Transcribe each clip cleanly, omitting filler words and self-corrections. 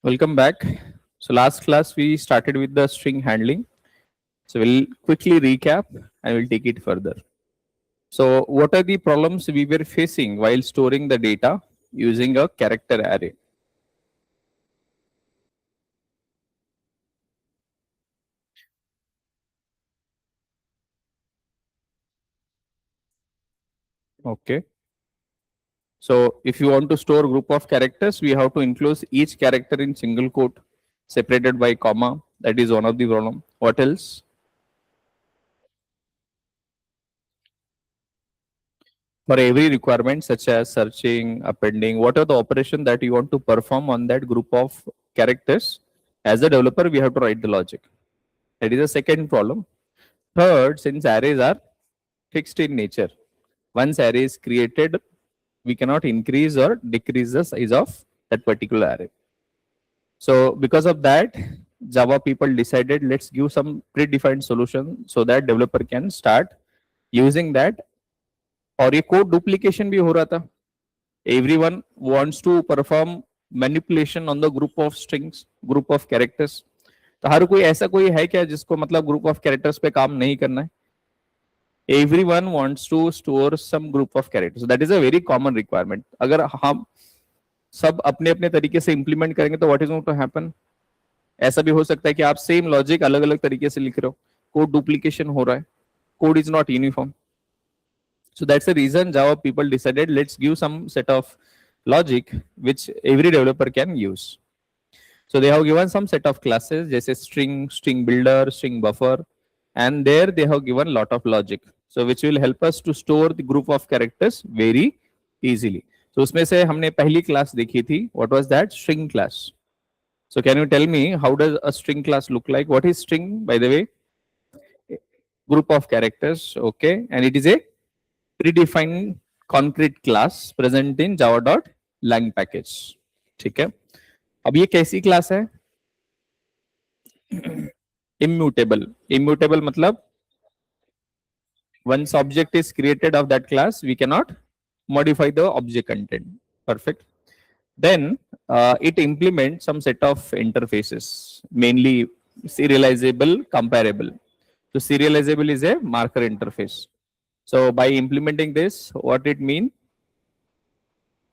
Welcome back. So last class we started with the string handling. So we'll quickly recap and we'll take it further. So what are the problems we were facing while storing the data using a character array? Okay. So if you want to store group of characters, we have to enclose each character in single quote separated by comma. That is one of the problem. What else? For every requirement such as searching, appending, what are the operation that you want to perform on that group of characters? As a developer, we have to write the logic. That is the second problem. Third, since arrays are fixed in nature, once array is created, we cannot increase or decrease the size of that particular array. So because of that, Java people decided let's give some predefined solution so that developer can start using that. और ये code duplication भी हो रहा था. Everyone wants to perform manipulation on the group of strings, group of characters. तो हर कोई ऐसा कोई है क्या जिसको मतलब ग्रुप ऑफ कैरेक्टर्स पे काम नहीं करना है? Everyone wants to store some group of characters. That is a very common requirement. अगर हम सब अपने अपने तरीके से इंप्लीमेंट करेंगे तो what is going to happen? ऐसा भी हो सकता है कि आप सेम लॉजिक अलग अलग तरीके से लिख रहे हो, कोड डुप्लीकेशन हो रहा है, code is not uniform. So that's the reason Java people decided let's give some set of logic which every developer can use. So they have given some set of classes, जैसे string, string builder, string buffer, and there they have given lot of logic. So which will help us to store the group of characters very easily. So उसमें से हमने पहली class देखी थी. What was that? String class. So can you tell me how does a string class look like? What is string, by the way? Group of characters. Okay, and it is a predefined concrete class present in java.lang package. ठीक है. अब ये कैसी class है? Immutable. Immutable मतलब once object is created of that class, we cannot modify the object content. Perfect. Then it implements some set of interfaces, mainly serializable, comparable. So serializable is a marker interface. So by implementing this, what it means?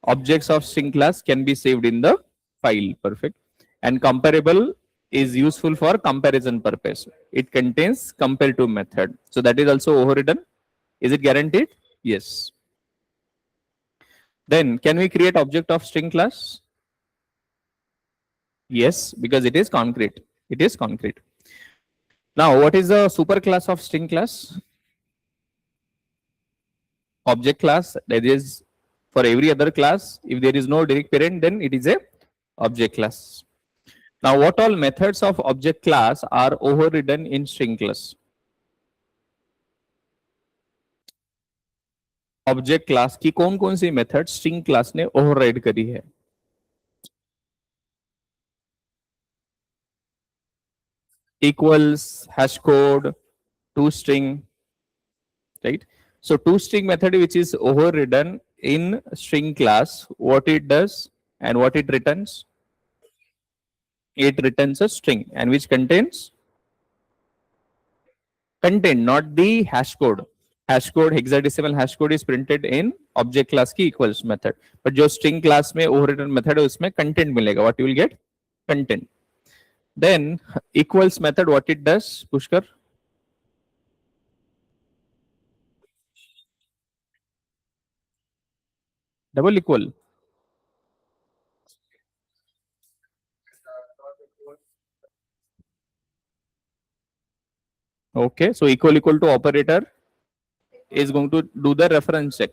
Objects of string class can be saved in the file. Perfect. And comparable is useful for comparison purpose. It contains compare to method. So that is also overridden. Is it guaranteed? Yes. Then can we create object of string class? Yes, because it is concrete. It is concrete. Now, what is the super class of string class? Object class. That is for every other class. If there is no direct parent, then it is a object class. Now, what all methods of object class are overridden in string class? Object class की कौन कौन सी method string class ने override करी है? Equals, hash code, toString, right? So toString method which is overridden in string class, what it does and what it returns? It returns a string and which contains content, not the hash code. Hash code, hexadecimal hash code is printed in object class की equals method. But जो string class में overridden method है उसमें content मिलेगा. What you will get? Content. Then equals method, what it does, Pushkar? Double equal. Okay, so equal to operator is going to do the reference check.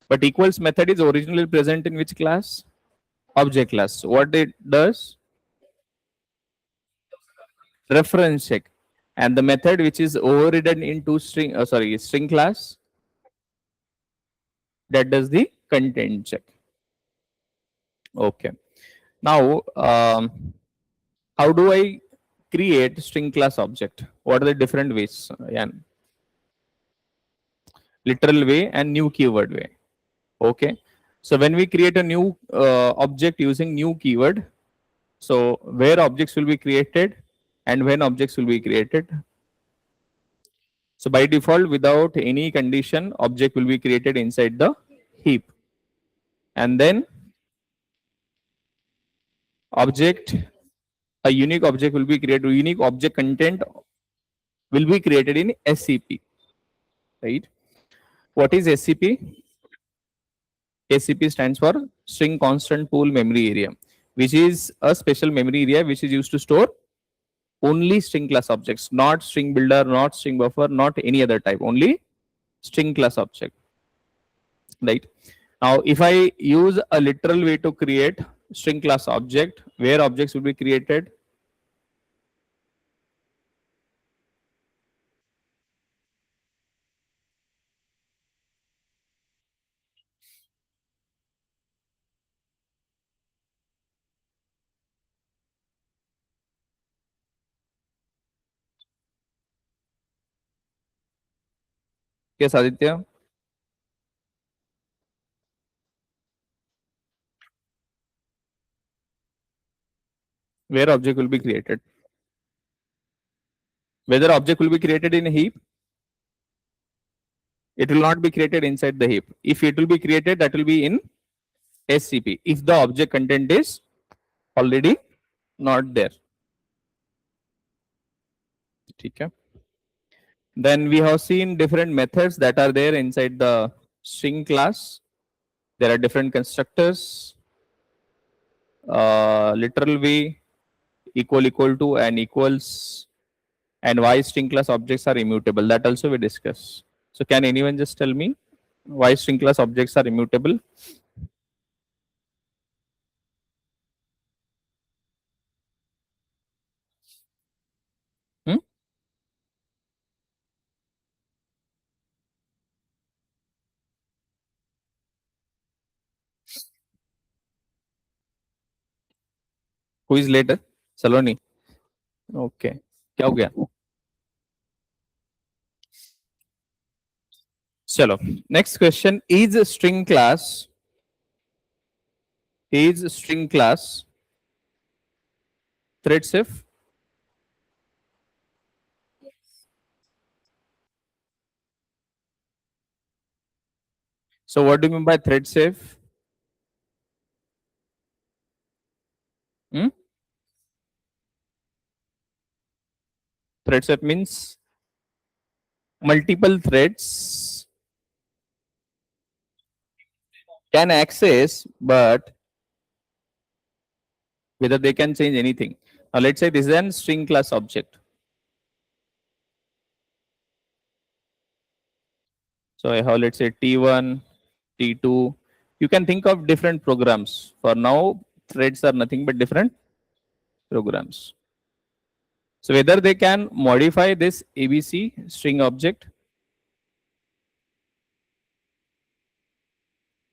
But equals method is originally present in which class? Object class. What it does? Reference check. And the method which is overridden into string class, that does the content check. Okay. Now, how do I create string class object? What are the different ways? Yan? Literal way and new keyword way. Okay. So when we create a new object using new keyword, So where objects will be created and when objects will be created. So by default, without any condition, object will be created inside the heap. And then object, a unique object will be created, unique object content will be created in SCP, right? What is SCP? SCP stands for String Constant Pool Memory Area, which is a special memory area which is used to store only string class objects, not string builder, not string buffer, not any other type, only string class object, right? Now, if I use a literal way to create string class object, where objects will be created? Yes, Aditya, where object will be created? Whether object will be created in a heap, it will not be created inside the heap. If it will be created, that will be in SCP. If the object content is already not there. Okay. Then we have seen different methods that are there inside the string class. There are different constructors, literal v, equal to, and equals, and why string class objects are immutable. That also we discuss. So can anyone just tell me why string class objects are immutable? Hmm? Who is later? Saloni. Okay. क्या हो गया? चलो. Next question. Is string class thread safe? So what do you mean by thread safe? Hmm? Thread safe means multiple threads can access, but whether they can change anything. Now let's say this is an string class object. So I have, let's say, T1, T2. You can think of different programs. For now, threads are nothing but different programs. So whether they can modify this ABC string object,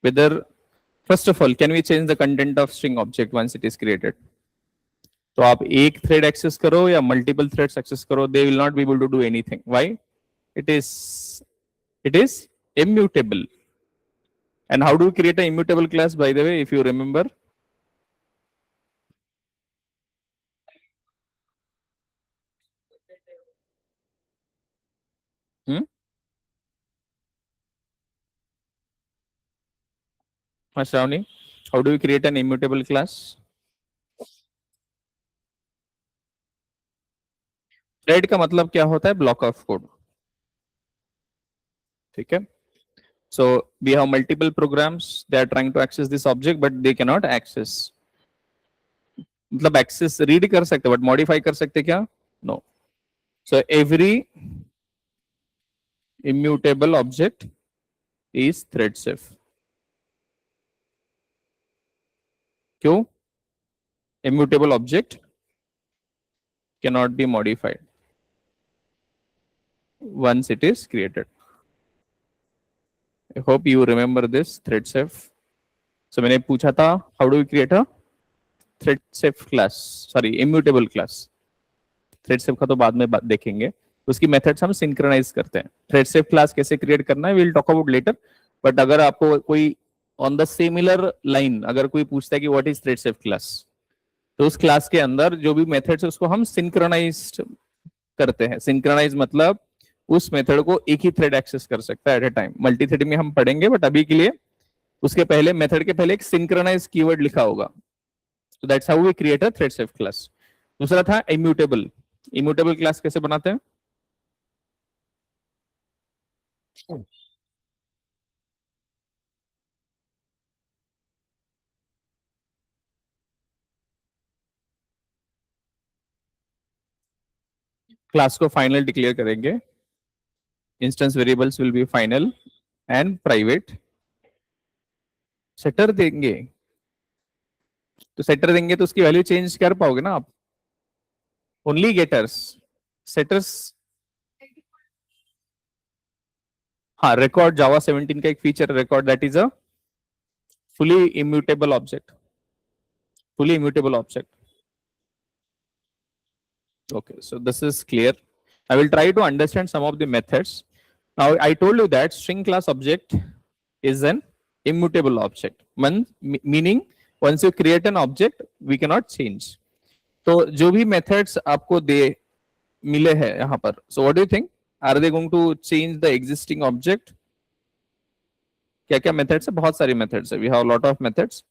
whether, first of all, can we change the content of string object once it is created? तो आप एक thread access करो या multiple threads access करो, they will not be able to do anything. Why? It is immutable. And how do we create an immutable class, by the way, if you remember? Hmm? Shravani, how do we create an immutable class? Thread का मतलब क्या होता है? Block of code. ठीक है? So we have multiple programs. They are trying to access this object, but they cannot access. मतलब access read कर सकते, but modify कर सकते क्या? No. So every immutable object is thread safe. क्यों? Immutable object cannot be modified once it is created. I hope you remember this thread safe. So मैंने पूछा था, how do we create a thread safe class? Sorry, immutable class. Thread safe का तो बाद में देखेंगे. उसकी मेथड्स हम सिंक्रोनाइज करते हैं. थ्रेड सेफ क्लास कैसे क्रिएट करना है, will talk about later. But अगर आपको कोई ऑन द सिमिलर लाइन अगर कोई पूछता है कि what is thread safe class, तो उस क्लास के अंदर जो भी मेथड्स है उसको हम सिंक्रोनाइज करते हैं। सिंक्रोनाइज मतलब उस मेथड को एक ही थ्रेड एक्सेस कर सकता है at a time. Multi threading में हम पढ़ेंगे, बट अभी के लिए उसके पहले मेथड के पहले एक सिंक्रोनाइज कीवर्ड लिखा होगा। So that's how we create a thread safe class. दूसरा था immutable. Immutable class कैसे बनाते हैं? क्लास को फाइनल डिक्लेयर करेंगे, instance variables will be final and private. Setter देंगे, तो सेटर देंगे तो उसकी वैल्यू चेंज कर पाओगे ना आप? Only getters, setters. हाँ, रिकॉर्ड जावा 17 का एक feature record, that is a fully immutable object. Fully immutable object. Okay, so this is clear. I will try to understand some of the methods. Now, I told you that string class object is an immutable object. Meaning, once you create an object, we cannot change. तो जो भी methods आपको दे मिले हैं यहाँ पर, so what do you think? Are they going to change the existing object? क्या क्या methods है? बहुत सारी methods है. We have a lot of methods.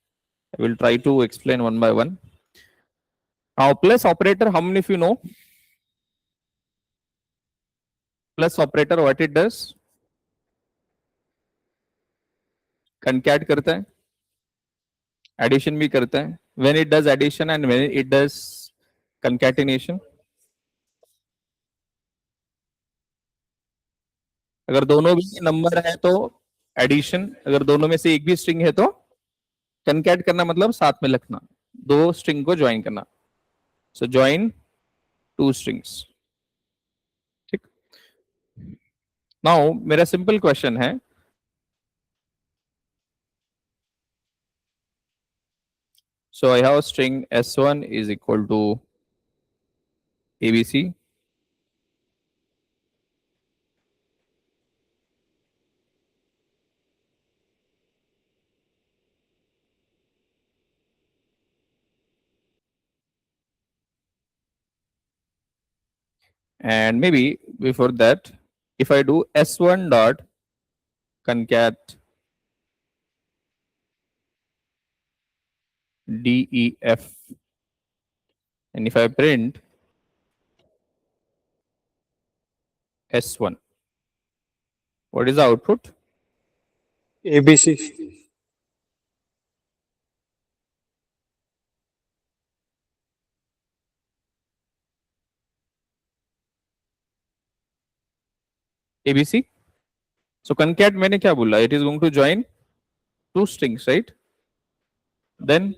I will try to explain one by one. Now, plus operator, how many of you know? Plus operator, what it does? Concat करता है, addition भी करता है. When it does addition and when it does concatenation. अगर दोनों भी number है तो एडिशन, अगर दोनों में से एक भी स्ट्रिंग है तो कनकैट करना, मतलब साथ में लिखना, दो स्ट्रिंग को ज्वाइन करना. सो ज्वाइन टू स्ट्रिंग्स. ठीक. नाउ मेरा सिंपल क्वेश्चन है, so I have a string s1 is equal to abc. And maybe before that, if I do s1 dot concat def, and if I print s1, what is the output? ABC. ABC. So concat मैंने क्या बोला? It is going to join two strings, right? Then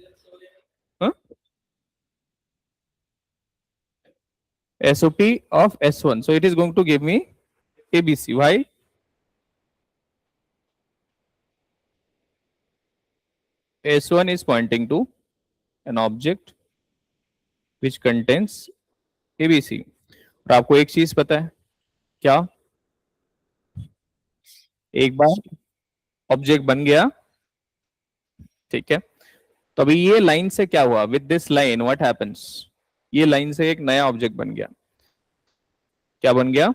SOP of S1. So it is going to give me ABC. Why? S1 is pointing to an object which contains ABC. और आपको एक चीज पता है क्या? एक बार ऑब्जेक्ट बन गया, ठीक है, तो अभी ये लाइन से क्या हुआ? With this line what happens? ये लाइन से एक नया ऑब्जेक्ट बन गया. क्या बन गया?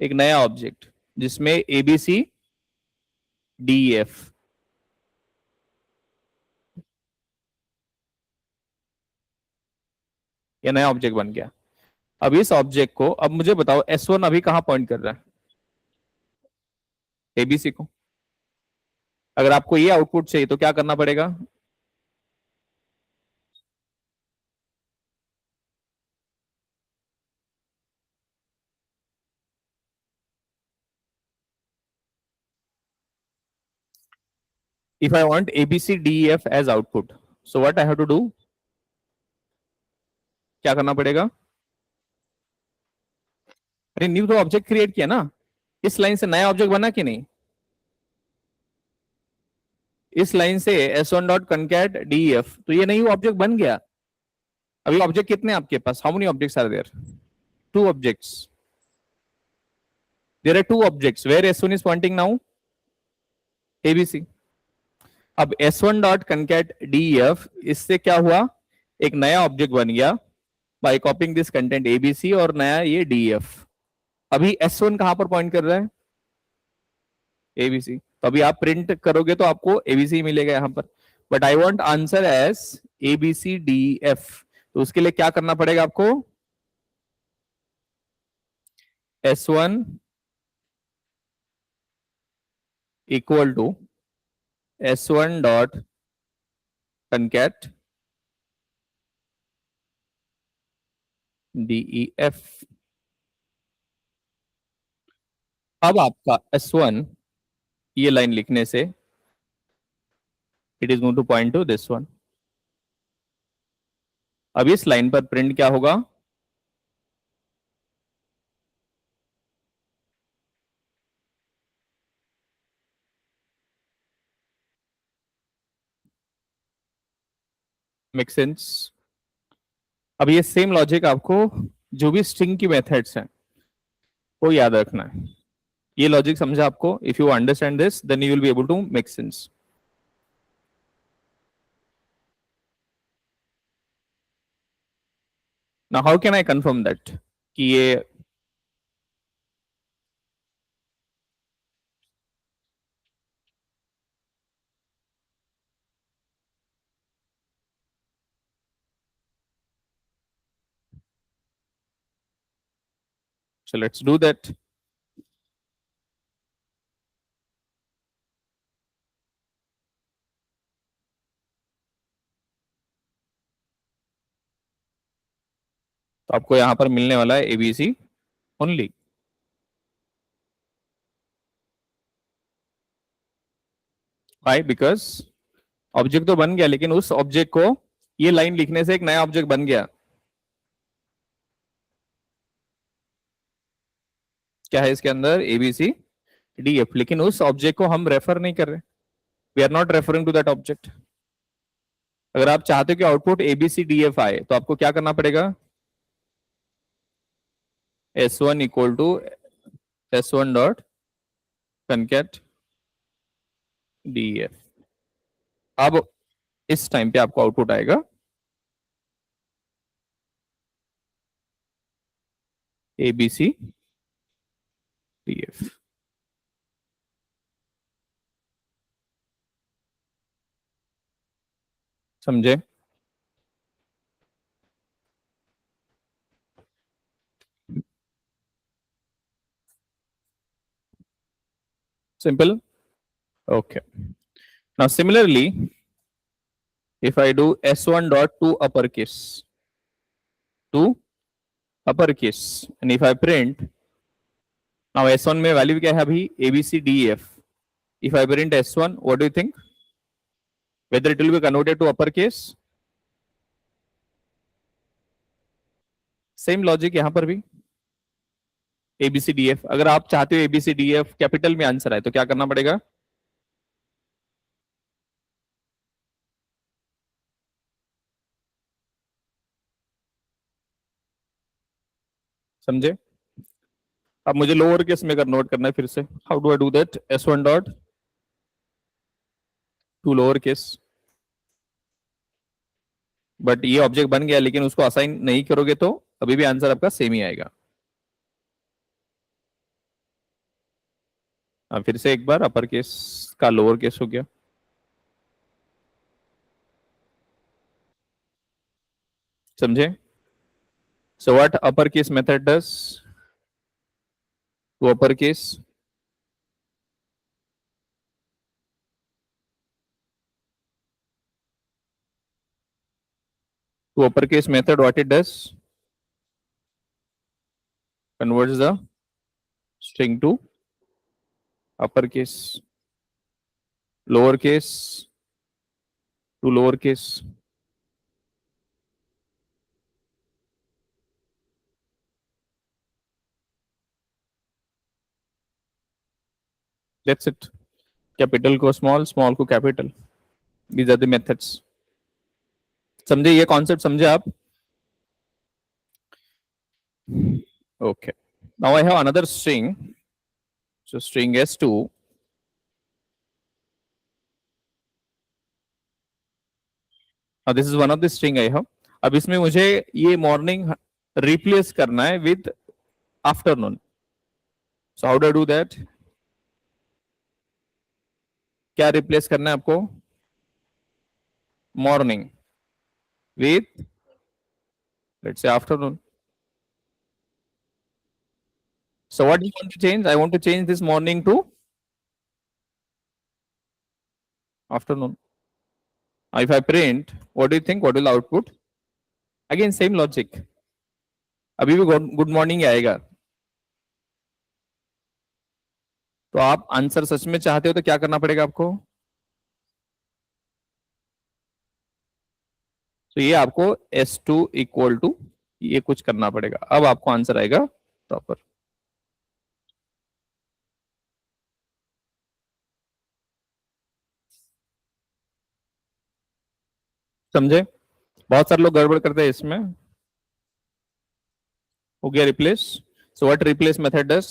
एक नया ऑब्जेक्ट जिसमें एबीसी डीएफ. ये नया ऑब्जेक्ट बन गया. अब इस ऑब्जेक्ट को, अब मुझे बताओ S1 अभी कहां पॉइंट कर रहा है? एबीसी को. अगर आपको ये आउटपुट चाहिए तो क्या करना पड़ेगा? If I want ABCDEF as output, so what I have to do? क्या करना पड़ेगा? अरे न्यू तो ऑब्जेक्ट क्रिएट किया ना, इस लाइन से नया ऑब्जेक्ट बना कि नहीं? इस लाइन से S1 डॉट कनकैट DEF, तो ये नहीं, ऑब्जेक्ट बन गया. अभी ऑब्जेक्ट कितने आपके पास? How many objects are there? Two objects. There are two objects where S1 is pointing now ABC. अब S1 डॉट कनकैट DEF, इससे क्या हुआ? एक नया ऑब्जेक्ट बन गया by copying this content ABC और नया ये डीएफ। अभी S1 कहां पर पॉइंट कर रहा है? एबीसी। तो अभी आप प्रिंट करोगे तो आपको एबीसी मिलेगा यहां पर, but I want answer as ABC D F. तो उसके लिए क्या करना पड़ेगा आपको? S1 equal to S1 dot concat def। अब आपका S1 ये लाइन लिखने से it is going to point to this one. अब इस लाइन पर प्रिंट क्या होगा? Make sense? अब ये सेम लॉजिक आपको जो भी स्ट्रिंग की मेथड्स हैं वो याद रखना है। ये लॉजिक समझा आपको? If you understand this then you will be able to make sense. Now how can I confirm that कि ये so let's do that। तो आपको यहां पर मिलने वाला है ABC only. Why? Because object तो बन गया लेकिन उस ऑब्जेक्ट को ये लाइन लिखने से एक नया ऑब्जेक्ट बन गया। क्या है इसके अंदर? एबीसी डीएफ, लेकिन उस ऑब्जेक्ट को हम रेफर नहीं कर रहे। We are not referring to that object. अगर आप चाहते हो कि आउटपुट एबीसी डीएफ आए तो आपको क्या करना पड़ेगा? S1 equal to S1 dot concat def। अब इस टाइम पे आपको आउटपुट आएगा एबीसी डीएफ। समझे? Simple. Okay. Now similarly if I do S1 dot to uppercase and if I print now S1 में वैल्यू क्या है अभी? ABCDEF। if I print S1 what do you think whether it will be converted to uppercase? Same logic यहां पर भी ABCDF। अगर आप चाहते हो ABCDF कैपिटल में आंसर आए तो क्या करना पड़ेगा? समझे? अब मुझे लोअर केस में कन्वर्ट करना है फिर से। How do I do that? S1 dot to lower case. But ये ऑब्जेक्ट बन गया लेकिन उसको असाइन नहीं करोगे तो अभी भी आंसर आपका सेम ही आएगा। अब फिर से एक बार अपर केस का लोअर केस हो गया। समझे? So what upper case method does to upper case? To uppercase method, what it does? Converts the string to uppercase, lowercase to lowercase. That's it. Capital को स्मॉल, स्मॉल को capital. These are the methods. समझे? ये concept समझे आप? Okay. Now I have another string. So string S2. Now this is one of the string I have. अब इसमें मुझे ये मॉर्निंग रिप्लेस करना है with afternoon. So how do I do that? क्या रिप्लेस करना है आपको? Morning with let's say afternoon. So what do you want to change? I want to change this morning to afternoon. If I print, what do you think? What will the output? Again, same logic. अभी भी good morning आएगा. तो आप answer सच में चाहते हो तो क्या करना पड़ेगा आपको? तो ये आपको S2 इक्वल टू ये कुछ करना पड़ेगा. अब आपको आंसर आएगा प्रॉपर. समझे? बहुत सारे लोग गड़बड़ करते हैं इसमें. हो गया replace. So what replace method does?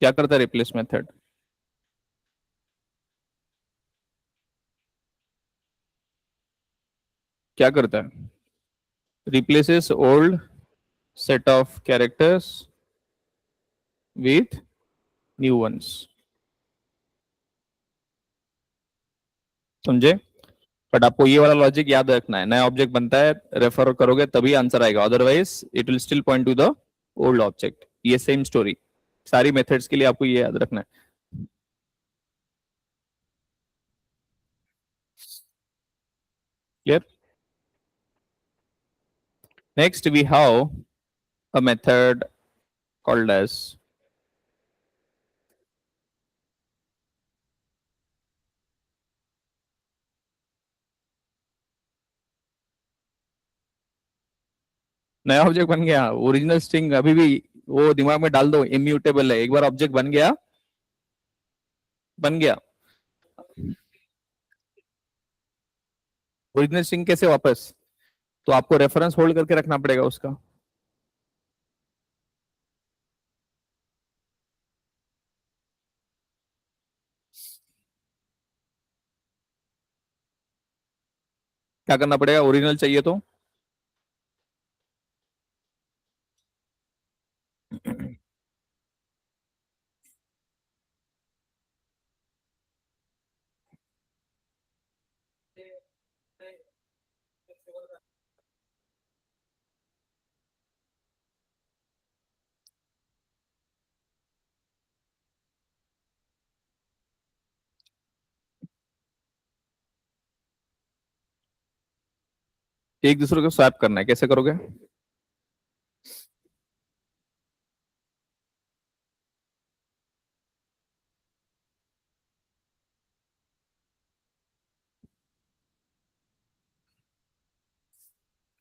क्या करता है रिप्लेस मेथड? क्या करता है? Replaces old set of characters with new ones. समझे? बट आपको ये वाला लॉजिक याद रखना है. नया ऑब्जेक्ट बनता है, रेफर करोगे तभी आंसर आएगा, otherwise it will still point to the old object. ये सेम स्टोरी सारी मेथड्स के लिए आपको ये याद रखना है. Clear? Next we have a method called as नया ऑब्जेक्ट बन गया. ओरिजिनल स्ट्रिंग अभी भी वो दिमाग में डाल दो, इम्यूटेबल है. एक बार ऑब्जेक्ट बन गया, बन गया. ओरिजिनल स्ट्रिंग कैसे वापस? तो आपको रेफरेंस होल्ड करके रखना पड़ेगा उसका. क्या करना पड़ेगा? ओरिजिनल चाहिए तो एक दूसरे को स्वैप करना है. कैसे करोगे?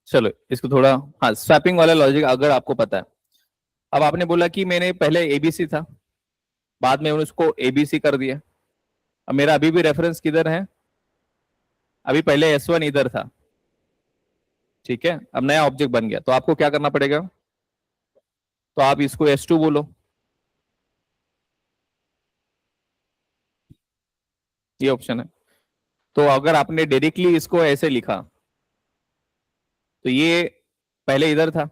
चलो इसको थोड़ा, हाँ, स्वैपिंग वाला लॉजिक अगर आपको पता है. अब आपने बोला कि मैंने पहले एबीसी था, बाद में उसको एबीसी कर दिया. अब मेरा अभी भी रेफरेंस किधर है? अभी पहले S1 इधर था. ठीक है, अब नया ऑब्जेक्ट बन गया तो आपको क्या करना पड़ेगा? तो आप इसको S2 बोलो. ये ऑप्शन है. तो अगर आपने डायरेक्टली इसको ऐसे लिखा तो ये पहले इधर था,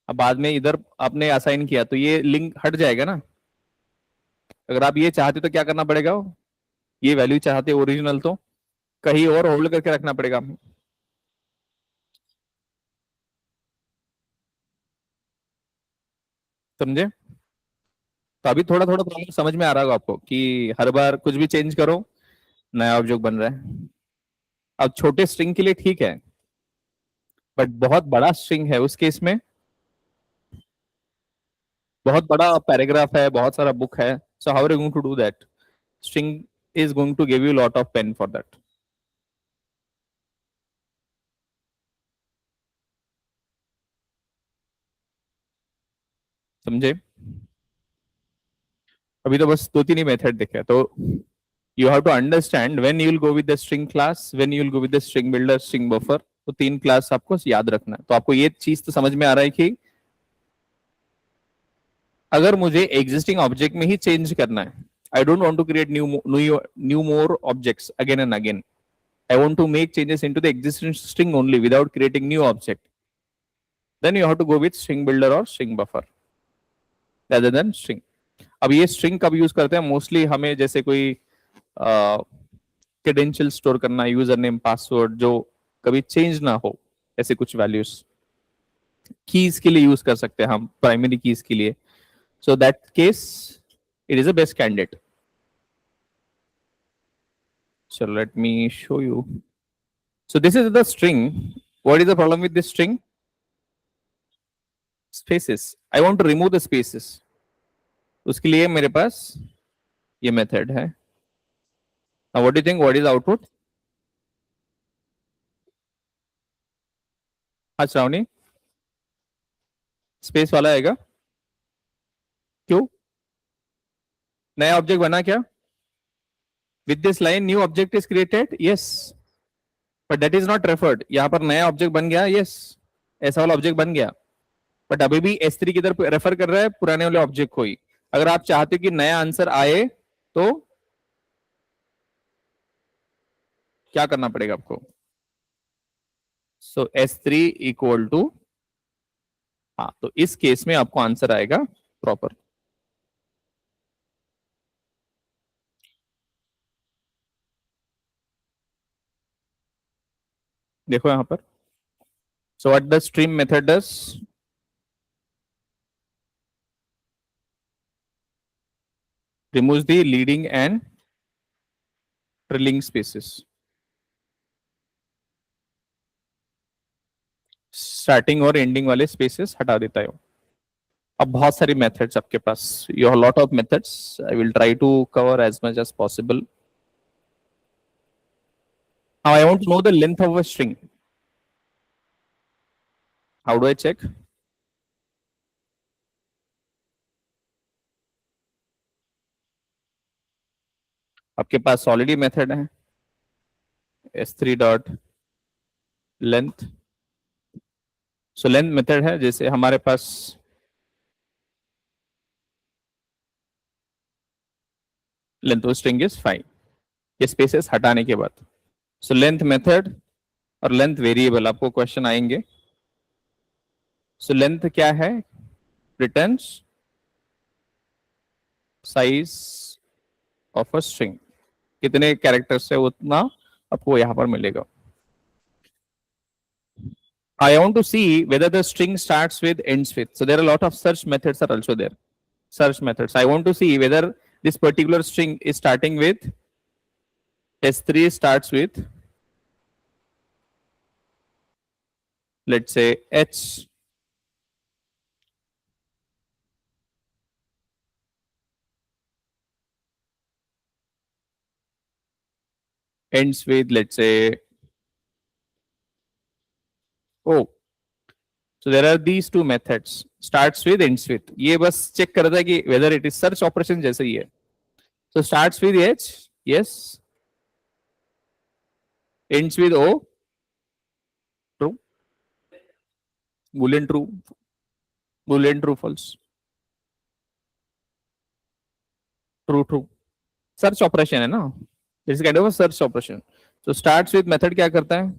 अब बाद में इधर आपने असाइन किया तो ये लिंक हट जाएगा ना. अगर आप ये चाहते तो क्या करना पड़ेगा? ये वैल्यू चाहते ओरिजिनल तो कहीं और होल्ड करके रखना पड़ेगा. समझे? तो अभी थोड़ा थोड़ा प्रॉब्लम समझ में आ रहा होगा आपको कि हर बार कुछ भी चेंज करो नया ऑब्जेक्ट बन रहा है. अब छोटे स्ट्रिंग के लिए ठीक है, बट बहुत बड़ा स्ट्रिंग है उस केस में, बहुत बड़ा पैराग्राफ है, बहुत सारा बुक है. So how are you going to do that? String is going to give you lot of pain for that. समझे? अभी तो बस दो तीन ही मेथड दिखे तो you have to understand when you will go with the string class, when you will go with the string builder, string buffer. तो तीन क्लास आपको याद रखना है. तो आपको ये चीज तो समझ में आ रहा है कि अगर मुझे एग्जिस्टिंग ऑब्जेक्ट में ही चेंज करना है, I don't want to create new more objects again and again, I want to make changes into the existing string only without creating new object. Then you have to go with string builder or string buffer rather than string. अब ये string कब use करते हैं? Mostly हमें जैसे कोई credential store करना, user name password जो कभी चेंज ना हो, ऐसे कुछ वैल्यूज कीज के लिए यूज कर सकते हैं हम, प्राइमरी कीज के लिए. So that case it is a best candidate. So let me show you. So this is the string. What is the problem with this string? Spaces. I want to remove the spaces. उसके लिए मेरे पास ये method है. Now what do you think? What is the output? हाँ Shravani, space वाला आएगा. क्यों? नया ऑब्जेक्ट बना क्या? With this line new object is created. Yes. But that is not referred. यहाँ पर नया ऑब्जेक्ट बन गया. Yes. ऐसा वाला ऑब्जेक्ट बन गया. बट अभी भी S3 की तरफ रेफर कर रहा है पुराने वाले ऑब्जेक्ट को ही. अगर आप चाहते हो कि नया आंसर आए तो क्या करना पड़ेगा आपको? सो S3 इक्वल टू, हाँ, तो इस केस में आपको आंसर आएगा प्रॉपर. देखो यहां पर. So what the stream method does? Removes the leading and trailing spaces. Starting और एंडिंग वाले स्पेसेस हटा देता है. अब बहुत सारी मेथड्स आपके पास, you have lot of methods. I will try to cover as much as possible. Now I want to know the length of a string. How do I check? आपके पास ऑलरेडी मेथड है s3 dot length. So length method है, जैसे हमारे पास length of string is 5, ये spaces हटाने के बाद. So length method और लेंथ वेरिएबल आपको क्वेश्चन आएंगे. सो लेंथ क्या है? Returns size of a string. कितने कैरेक्टर्स है उतना आपको यहां पर मिलेगा. I want to see whether the string starts with, ends with. So there are a lot of search methods are also there. Search methods. I want to see whether this particular string is starting with, S3 starts with, let's say H. Ends with, let's say, O. So there are these two methods. Starts with, ends with. ये बस check करता है कि whether it is search operation जैसे ही है. So starts with H, yes. Ends with O, true. Boolean true. Boolean true, false. True, true. Search operation है ना. This is kind of a search operation. So starts with method क्या करता है?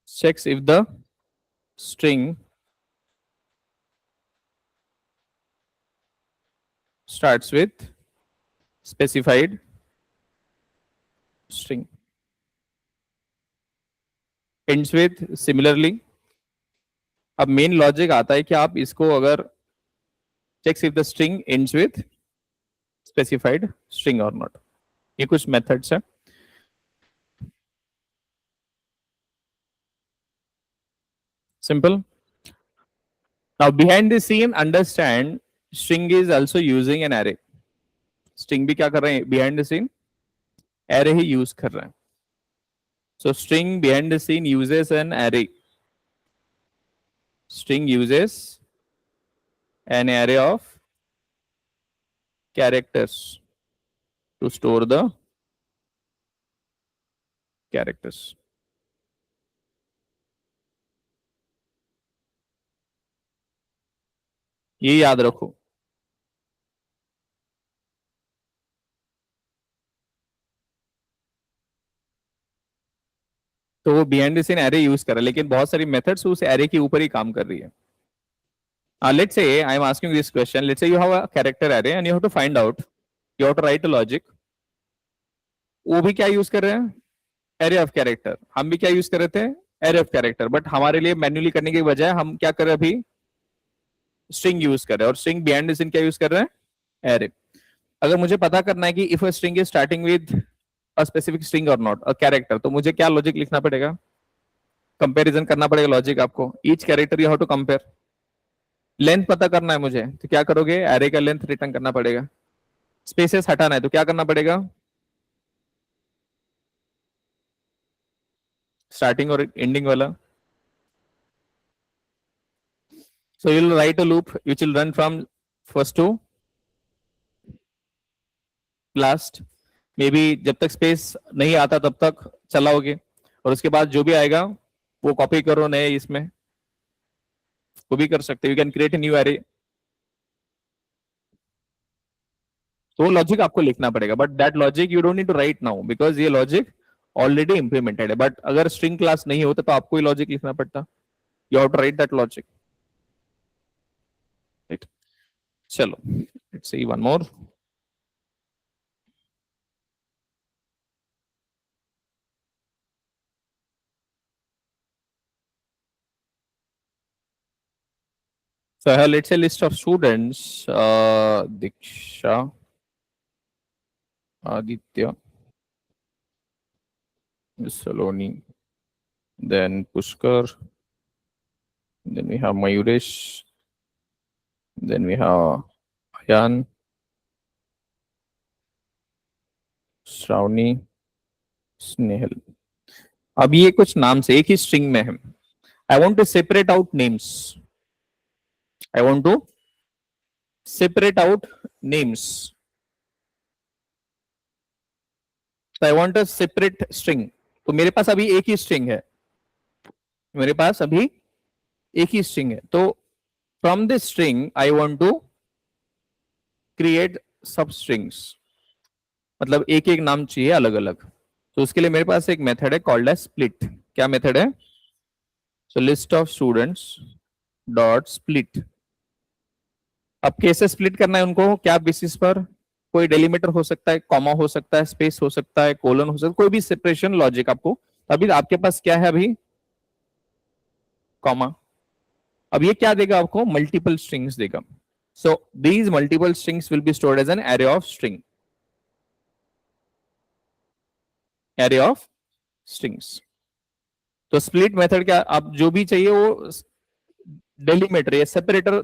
Checks if the string starts with specified string, ends with similarly. अब main logic आता है कि आप इसको अगर checks if the string ends with specified string or not. ये कुछ मेथड्स है. Simple. Now behind the scene, understand string is also using an array. String भी क्या कर रहे हैं? Behind the scene array he use कर रहे हैं. So string behind the scene uses an array. String uses an array of characters to store the characters. ये याद रखो। तो वो behind the scene array use कर रहा है, लेकिन बहुत सारी मेथड्स उस एरे के ऊपर ही काम कर रही है। Let's say I am asking this question. Let's say you have a character array and you have to find out. You have to write a logic. वो भी क्या यूज कर रहे हैं? Array of character. हम भी क्या यूज कर रहे थे? Array of character. बट हमारे लिए मैन्युअली करने के बजाय हम क्या कर रहे हैं अभी? स्ट्रिंग यूज कर रहे हैं। और स्ट्रिंग बिहाइंड द सीन क्या यूज कर रहे हैं? एरे। अगर मुझे पता करना है कि if a string is starting with a specific string और नॉट अ कैरेक्टर, तो मुझे क्या लॉजिक लिखना पड़ेगा? कंपैरिजन करना पड़ेगा लॉजिक आपको। Each character you have to compare. Length पता करना है मुझे, तो क्या करोगे? एरे का लेंथ रिटर्न करना पड़ेगा। स्पेसेस हटाना है तो क्या करना पड़ेगा? स्टार्टिंग और एंडिंग वाला। So you will write a loop which will run from first to last. May be जब तक स्पेस नहीं आता तब तक चलाओगे, और उसके बाद जो भी आएगा वो कॉपी करो नए इसमें। वो भी कर सकते हो। You can create a new array. तो वो लॉजिक आपको लिखना पड़ेगा, but that logic you don't need to write now because ये लॉजिक ऑलरेडी इंप्लीमेंटेड है। बट अगर स्ट्रिंग क्लास नहीं होता तो आपको ही लॉजिक लिखना पड़ता। You have to write that logic. Right. चलो, let's see one more. So I have, let's say, list of students. Diksha, Aditya, Saloni, then Pushkar, then we have Mayuresh, then we have Ayan, Shravani, Snehal. अब ये कुछ नाम से एक ही string में है। I want to separate out names. I want to separate out names. So I want a separate string. तो मेरे पास अभी एक ही स्ट्रिंग है। मेरे पास अभी एक ही स्ट्रिंग है। तो from this string I want to create substrings. मतलब एक एक नाम चाहिए अलग अलग। तो उसके लिए मेरे पास एक मेथड है कॉल्ड एज स्प्लिट। क्या मेथड है? So list of students dot split. अब कैसे स्प्लिट करना है उनको? क्या बेसिस पर? कोई डेलीमीटर हो सकता है, कॉमा हो सकता है, स्पेस हो सकता है, कोलन हो सकता है, कोई भी सेपरेशन लॉजिक आपको। अभी आपके पास क्या है? अभी कॉमा। अब ये क्या देगा आपको? मल्टीपल स्ट्रिंग्स देगा। So these multiple strings will be stored as an array of string. Array of strings. तो स्प्लिट मेथड क्या, आप जो भी चाहिए वो डेलीमीटर या सेपरेटर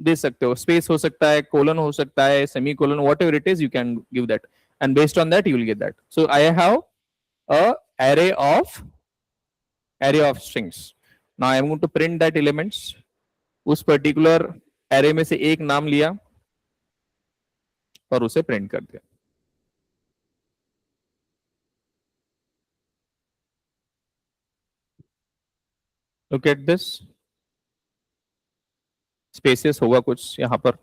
दे सकते हो। स्पेस हो सकता है, कोलन हो सकता है, semi colon, what ever it is you can give that, and based on that you will get that. So I have a array of strings. Now I am going to print that elements. उस particular array में से एक नाम लिया और उसे print कर दिया। Look at this. स्पेसेस होगा कुछ यहां पर।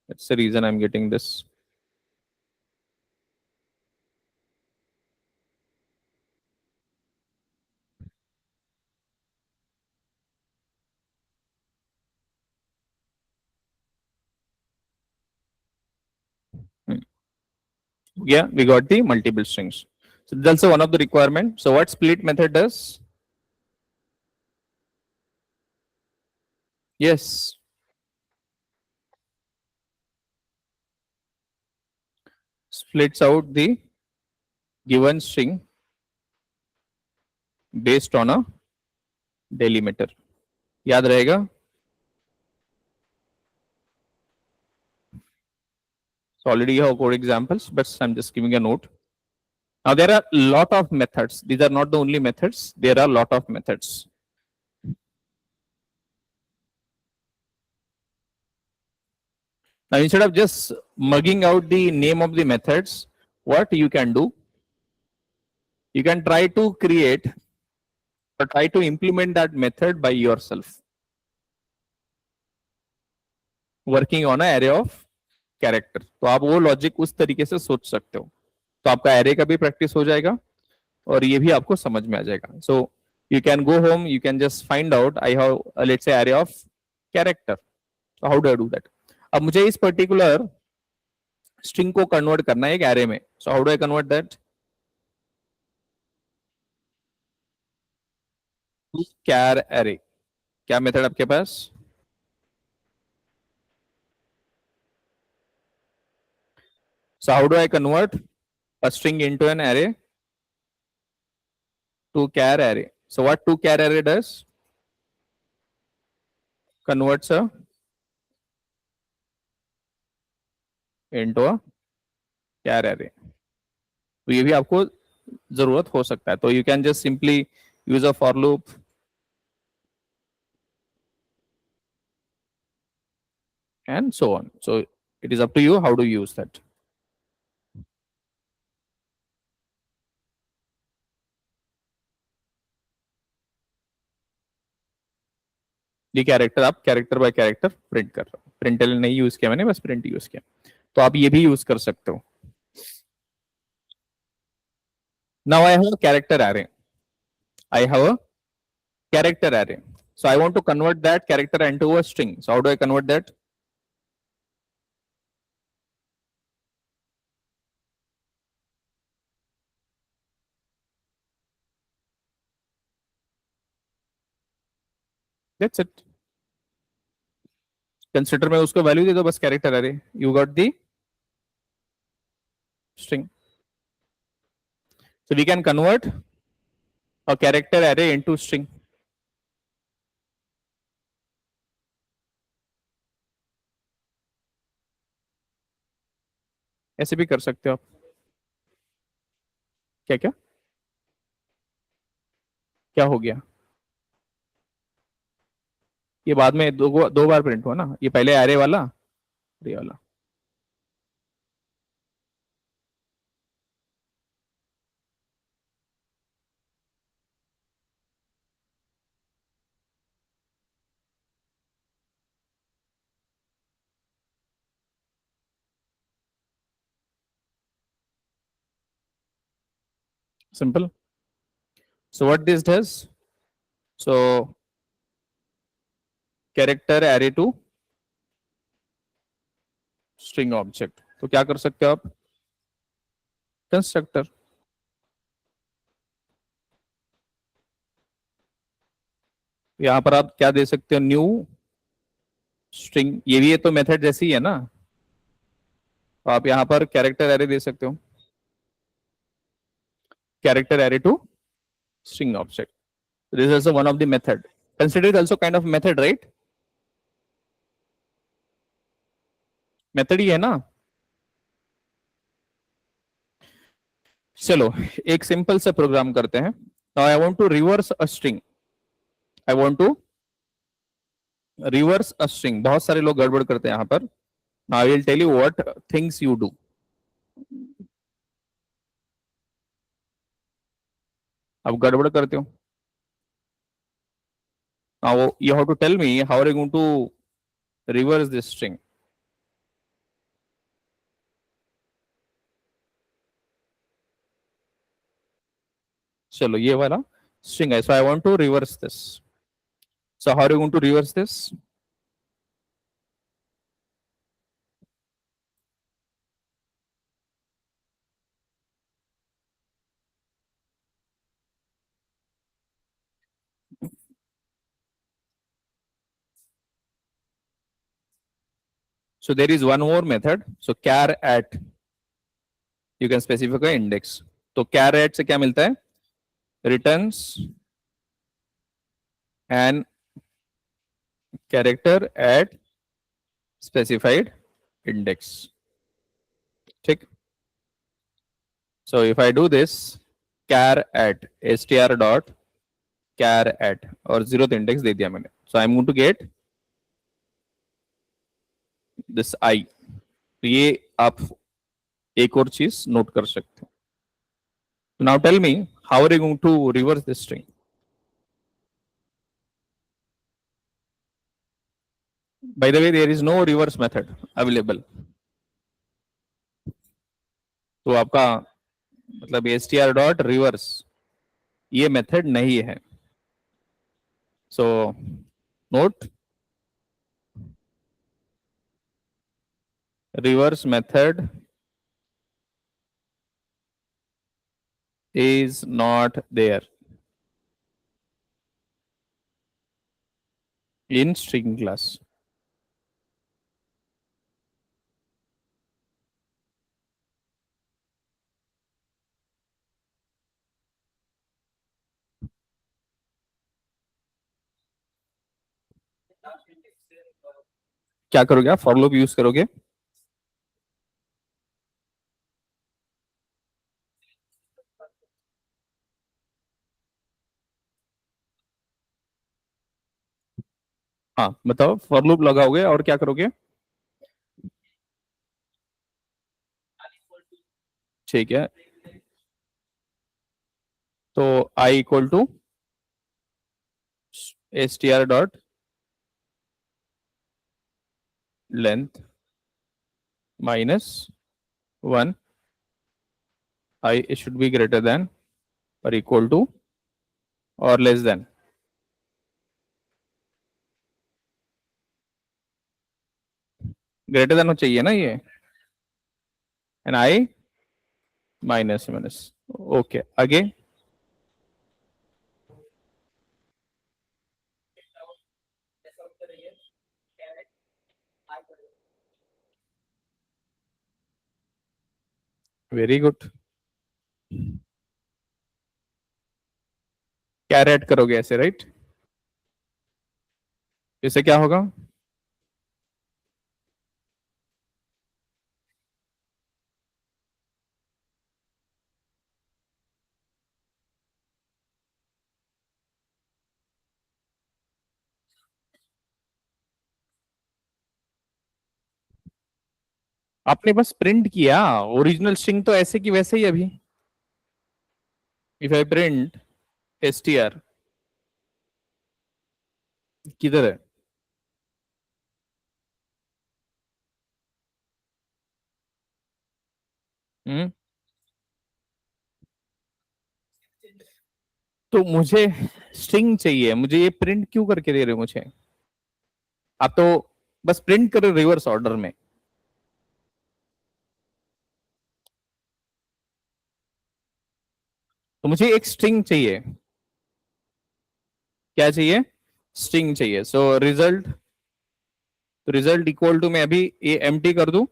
That's the reason I'm getting this. Yeah, we got the multiple strings. So that's also one of the requirement. So what split method does? Yes. Splits out the given string based on a delimiter. याद रहेगा? So already you have code examples, but I'm just giving a note. Now there are a lot of methods. These are not the only methods. There are a lot of methods. Now instead of just mugging out the name of the methods, what you can do? You can try to create or try to implement that method by yourself. Working on array of character. तो आप वो logic उस तरीके से सोच सकते हो, तो आपका एरे का भी प्रैक्टिस हो जाएगा और ये भी आपको समझ में आ जाएगा। So you can go home, you can just find out I have let's say array of character, how do I do that. अब मुझे इस पर्टिकुलर स्ट्रिंग को कन्वर्ट करना है एक एरे में, so how do I convert that, char array. क्या method आपके पास, so how do I convert a string into an array, to char array? So what to char array does, converts a into a char array। तो ये भी आपको जरूरत हो सकता है, तो you can just simply use a for loop and so on। So it is up to you how to use that। ये कैरेक्टर आप कैरेक्टर बाय कैरेक्टर प्रिंट कर रहे हो, प्रिंट नहीं यूज किया मैंने, बस प्रिंट यूज किया, तो आप ये भी यूज कर सकते हो। Now I have character array, I have a character array, so I want to convert that character into a string, so how do I convert that, that's it। Consider में उसको वैल्यू दे दो बस, character अरे, you got the string. So we can convert a character array into string। ऐसे भी कर सकते हो आप। क्या क्या क्या हो गया, ये बाद में दो बार प्रिंट हुआ ना, ये पहले एरे वाला, ये वाला। Simple. So what this does, so character array to string object, तो क्या कर सकते हो आप, कंस्ट्रक्टर। यहां पर आप क्या दे सकते हो, न्यू स्ट्रिंग, ये भी ये तो मेथड जैसी ही है ना, तो आप यहां पर कैरेक्टर एरे दे सकते हो, character array to string object। This is also one of the method, consider it also kind of method, right? Method ही है ना। चलो एक सिंपल से प्रोग्राम करते हैं। Now I want to reverse a string, I want to reverse a string. बहुत सारे लोग गड़बड़ करते हैं यहां पर। Now I will tell you what things you do. अब गड़बड़ करते हो, now you have to tell me how are you going to reverse this string. चलो ये वाला स्ट्रिंग है, so I want to reverse this, so how are you going to reverse this. So there is one more method, so char at, you can specify index। तो char at से क्या मिलता है, returns an character at specified index। ठीक, so if I do this char at str dot char at और 0th index दे दिया मैंने, so I'm going to get this I। तो ये आप एक और चीज नोट कर सकते हो। Now tell me how are you going to reverse this string. By the way, there is no reverse method available. तो आपका मतलब str डॉट रिवर्स ये मेथड नहीं है. So note, reverse method is not there in string class. क्या करोगे आप? For loop use करोगे. हाँ बताओ, फॉर लूप लगाओगे और क्या करोगे? ठीक है, तो i equal to str dot length minus 1, i should be greater than और इक्वल टू और लेस देन. ग्रेटर देन हो चाहिए ना ये. And i minus minus. Okay, आगे. Very good. क्या ऐड करोगे ऐसे, राइट? इससे क्या होगा? आपने बस प्रिंट किया, ओरिजिनल स्ट्रिंग तो ऐसे की वैसे ही अभी. इफ आई प्रिंट str, किधर है? हम्म. तो मुझे स्ट्रिंग चाहिए, मुझे ये प्रिंट क्यों करके दे रहे हो मुझे? आप तो बस प्रिंट करो रिवर्स ऑर्डर में. तो मुझे एक स्ट्रिंग चाहिए. क्या चाहिए? स्ट्रिंग चाहिए. सो रिजल्ट, तो रिजल्ट इक्वल टू मैं अभी ये एम्प्टी कर दूं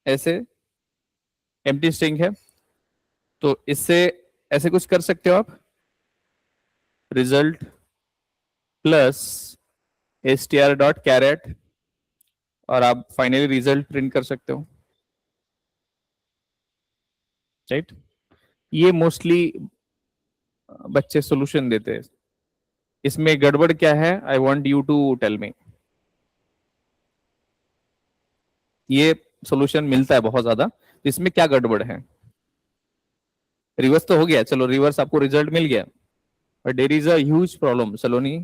ऐसे. एम्प्टी स्ट्रिंग है तो इससे ऐसे कुछ कर सकते हो आप. Result plus str dot char at और आप फाइनली रिजल्ट प्रिंट कर सकते हो, राइट? ये मोस्टली बच्चे सॉल्यूशन देते हैं. इसमें गड़बड़ क्या है? I want you to tell me. ये सॉल्यूशन मिलता है बहुत ज्यादा, तो इसमें क्या गड़बड़ है? रिवर्स तो हो गया, चलो रिवर्स आपको रिजल्ट मिल गया, but there is a huge problem Saloni.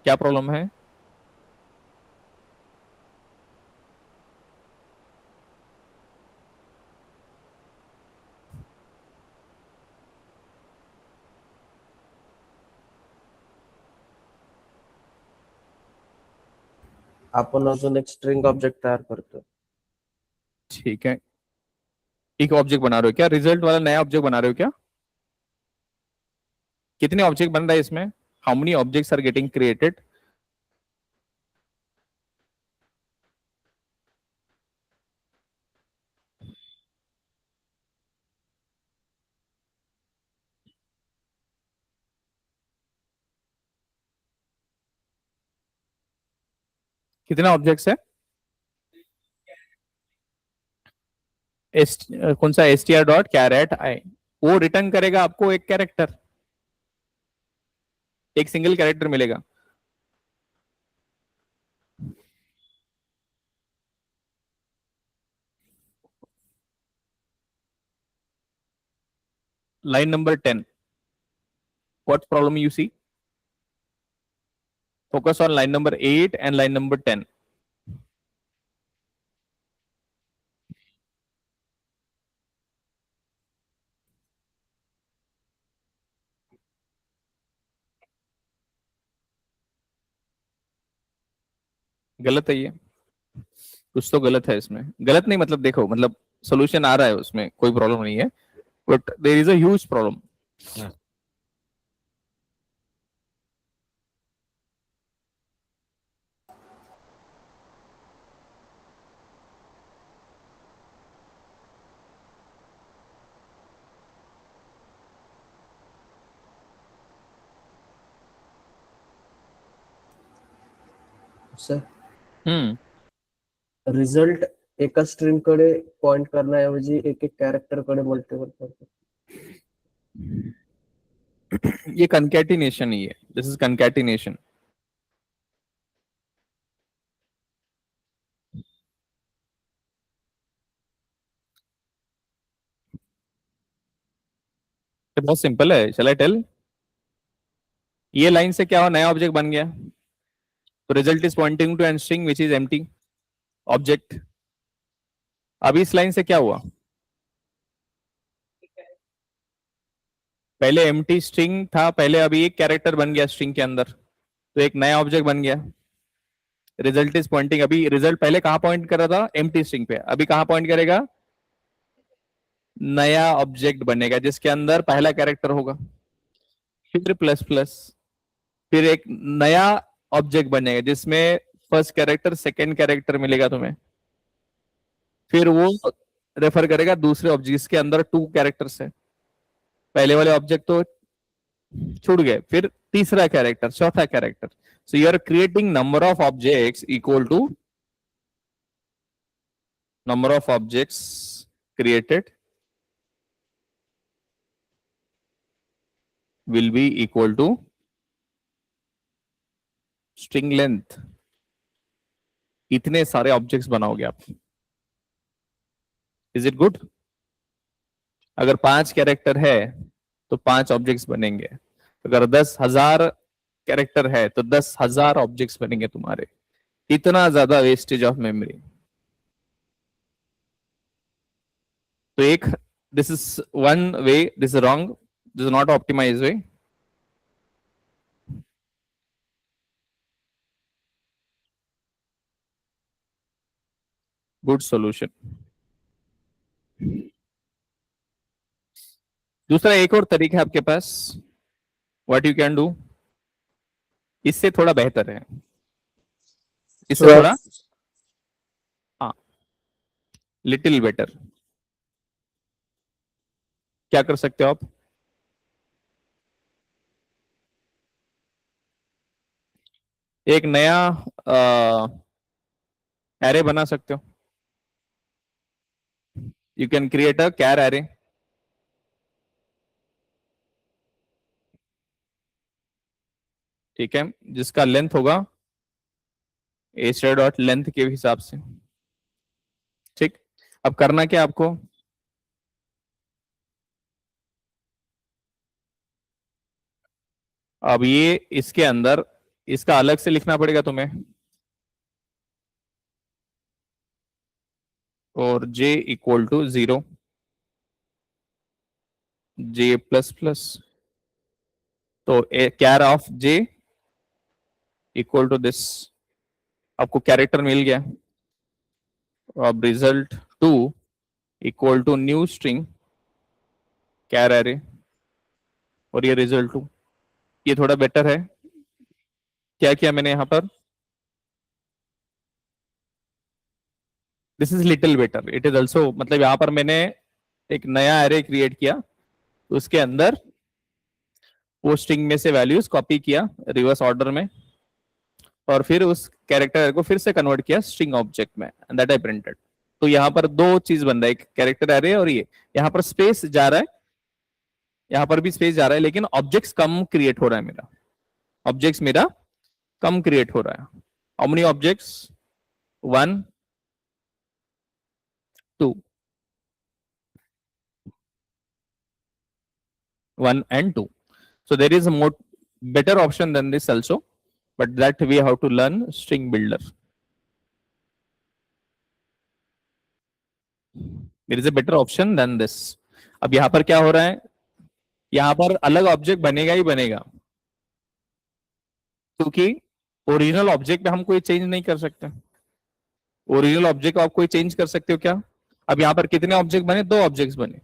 क्या प्रॉब्लम है? आपण अजून एक स्ट्रिंग ऑब्जेक्ट तयार करतो. ठीक है, एक ऑब्जेक्ट बना रहे हो क्या? रिजल्ट वाला नया ऑब्जेक्ट बना रहे हो क्या? कितने ऑब्जेक्ट बन रहा है इसमें? How many objects are getting created? कितना ऑब्जेक्ट्स है? कौन सा? str डॉट कैरेट आई, वो रिटर्न करेगा आपको एक कैरेक्टर, एक सिंगल कैरेक्टर मिलेगा. Line number 10. What problem you see? Focus on line number 8 and line number 10. गलत है ये, कुछ तो गलत है इसमें। गलत नहीं मतलब देखो, मतलब सोल्यूशन आ रहा है उसमें, कोई प्रॉब्लम नहीं है, but there is a huge problem. Sir hmm result एका स्ट्रिंग कडे पॉइंट करण्याऐवजी एक एक कॅरेक्टर कडे मल्टिपल करतो. ये कंकैटिनेशन ही है, दिस इज कंकैटिनेशन। ये बहुत सिंपल है, चला टेल। ये लाइन से क्या हुआ, नया ऑब्जेक्ट बन गया, तो result is pointing to an string which is empty object. अभी इस लाइन से क्या हुआ, पहले एम्प्टी स्ट्रिंग था पहले, अभी एक कैरेक्टर बन गया स्ट्रिंग के अंदर, तो एक नया ऑब्जेक्ट बन गया। रिजल्ट इज पॉइंटिंग, अभी रिजल्ट पहले कहां पॉइंट कर रहा था, एम्प्टी स्ट्रिंग पे, अभी कहां पॉइंट करेगा, नया ऑब्जेक्ट बनेगा जिसके अंदर पहला कैरेक्टर होगा, फिर प्लस प्लस, फिर एक नया ऑब्जेक्ट बनेगा जिसमें फर्स्ट कैरेक्टर सेकंड कैरेक्टर मिलेगा तुम्हें, फिर वो रेफर करेगा दूसरे ऑब्जेक्ट जिसके अंदर टू कैरेक्टर्स है, पहले वाले ऑब्जेक्ट तो छूट गए, फिर तीसरा कैरेक्टर चौथा character. So you are creating number of objects equal to number of objects created will be equal to string length। इतने सारे ऑब्जेक्ट्स बनाओगे आप, इज इट गुड? अगर 5 कैरेक्टर है तो 5 ऑब्जेक्ट्स बनेंगे, अगर 10,000 कैरेक्टर है तो 10,000 ऑब्जेक्ट्स बनेंगे तुम्हारे। इतना ज्यादा वेस्टेज ऑफ मेमोरी। तो एक, this is one way, this is wrong, this is not optimize way. Good solution. दूसरा एक और तरीका है आपके पास, व्हाट यू कैन डू, इससे थोड़ा बेहतर है, इससे थोड़ा, हाँ, लिटिल बेटर। क्या कर सकते हो आप, एक नया एरे बना सकते हो। You can create a char array, ठीक है, जिसका लेंथ होगा ए डॉट लेंथ के हिसाब से। ठीक, अब करना क्या आपको, अब ये इसके अंदर इसका अलग से लिखना पड़ेगा तुम्हें, और j equal to 0, j plus plus, तो char of j equal to this, आपको कैरेक्टर मिल गया। अब result 2 equal to new string char array, और ये रिजल्ट 2, ये थोड़ा बेटर है। क्या किया मैंने यहां पर, this is little better, it is also, मतलब यहां पर मैंने एक नया एरे क्रिएट किया, उसके अंदर वो स्ट्रिंग में से वैल्यूज कॉपी किया रिवर्स ऑर्डर में, और फिर उस कैरेक्टर को फिर से कन्वर्ट किया स्ट्रिंग ऑब्जेक्ट में, एंड दैट आई प्रिंटेड। तो यहाँ पर दो चीज बन रहा है, एक कैरेक्टर एरे और ये, यहाँ पर स्पेस जा रहा है, यहाँ पर भी स्पेस जा रहा है, लेकिन ऑब्जेक्ट्स कम क्रिएट हो रहा है मेरा, ऑब्जेक्ट्स मेरा कम क्रिएट हो रहा है। How many objects, 1 2, 1 and 2। So there is a more better option than this also, but that we have to learn string builder. There is a better option than this. अब यहाँ पर क्या हो रहा है, यहाँ पर अलग ऑब्जेक्ट बनेगा ही बनेगा, क्योंकि ओरिजिनल ऑब्जेक्ट में हम कोई चेंज नहीं कर सकते. ओरिजिनल ऑब्जेक्ट आप कोई चेंज कर सकते हो क्या? अब यहाँ पर कितने ऑब्जेक्ट बने? 2 ऑब्जेक्ट्स बने.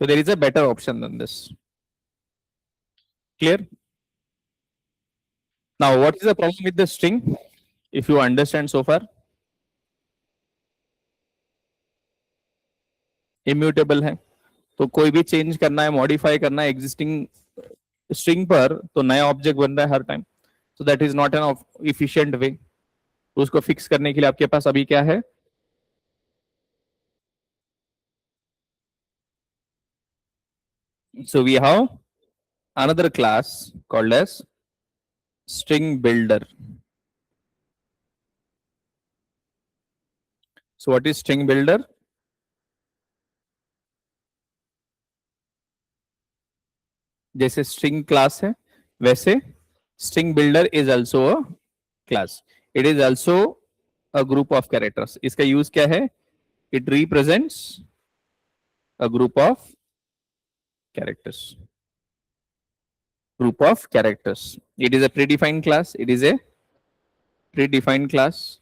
So there is a better option than this. Clear? Now, what is the problem with the string? If you understand so far, immutable है, तो कोई भी चेंज करना है, मॉडिफाई करना है एग्जिस्टिंग स्ट्रिंग पर, तो नया ऑब्जेक्ट बन रहा है हर time. So that is not an efficient way. तो उसको फिक्स करने के लिए आपके पास अभी क्या है? So we have another class called as string builder. So what is string builder? जैसे string class है, वैसे string builder is also a class. It is also a group of characters. इसका use क्या है? It represents a group of characters. Group of characters. It is a predefined class. It is a predefined class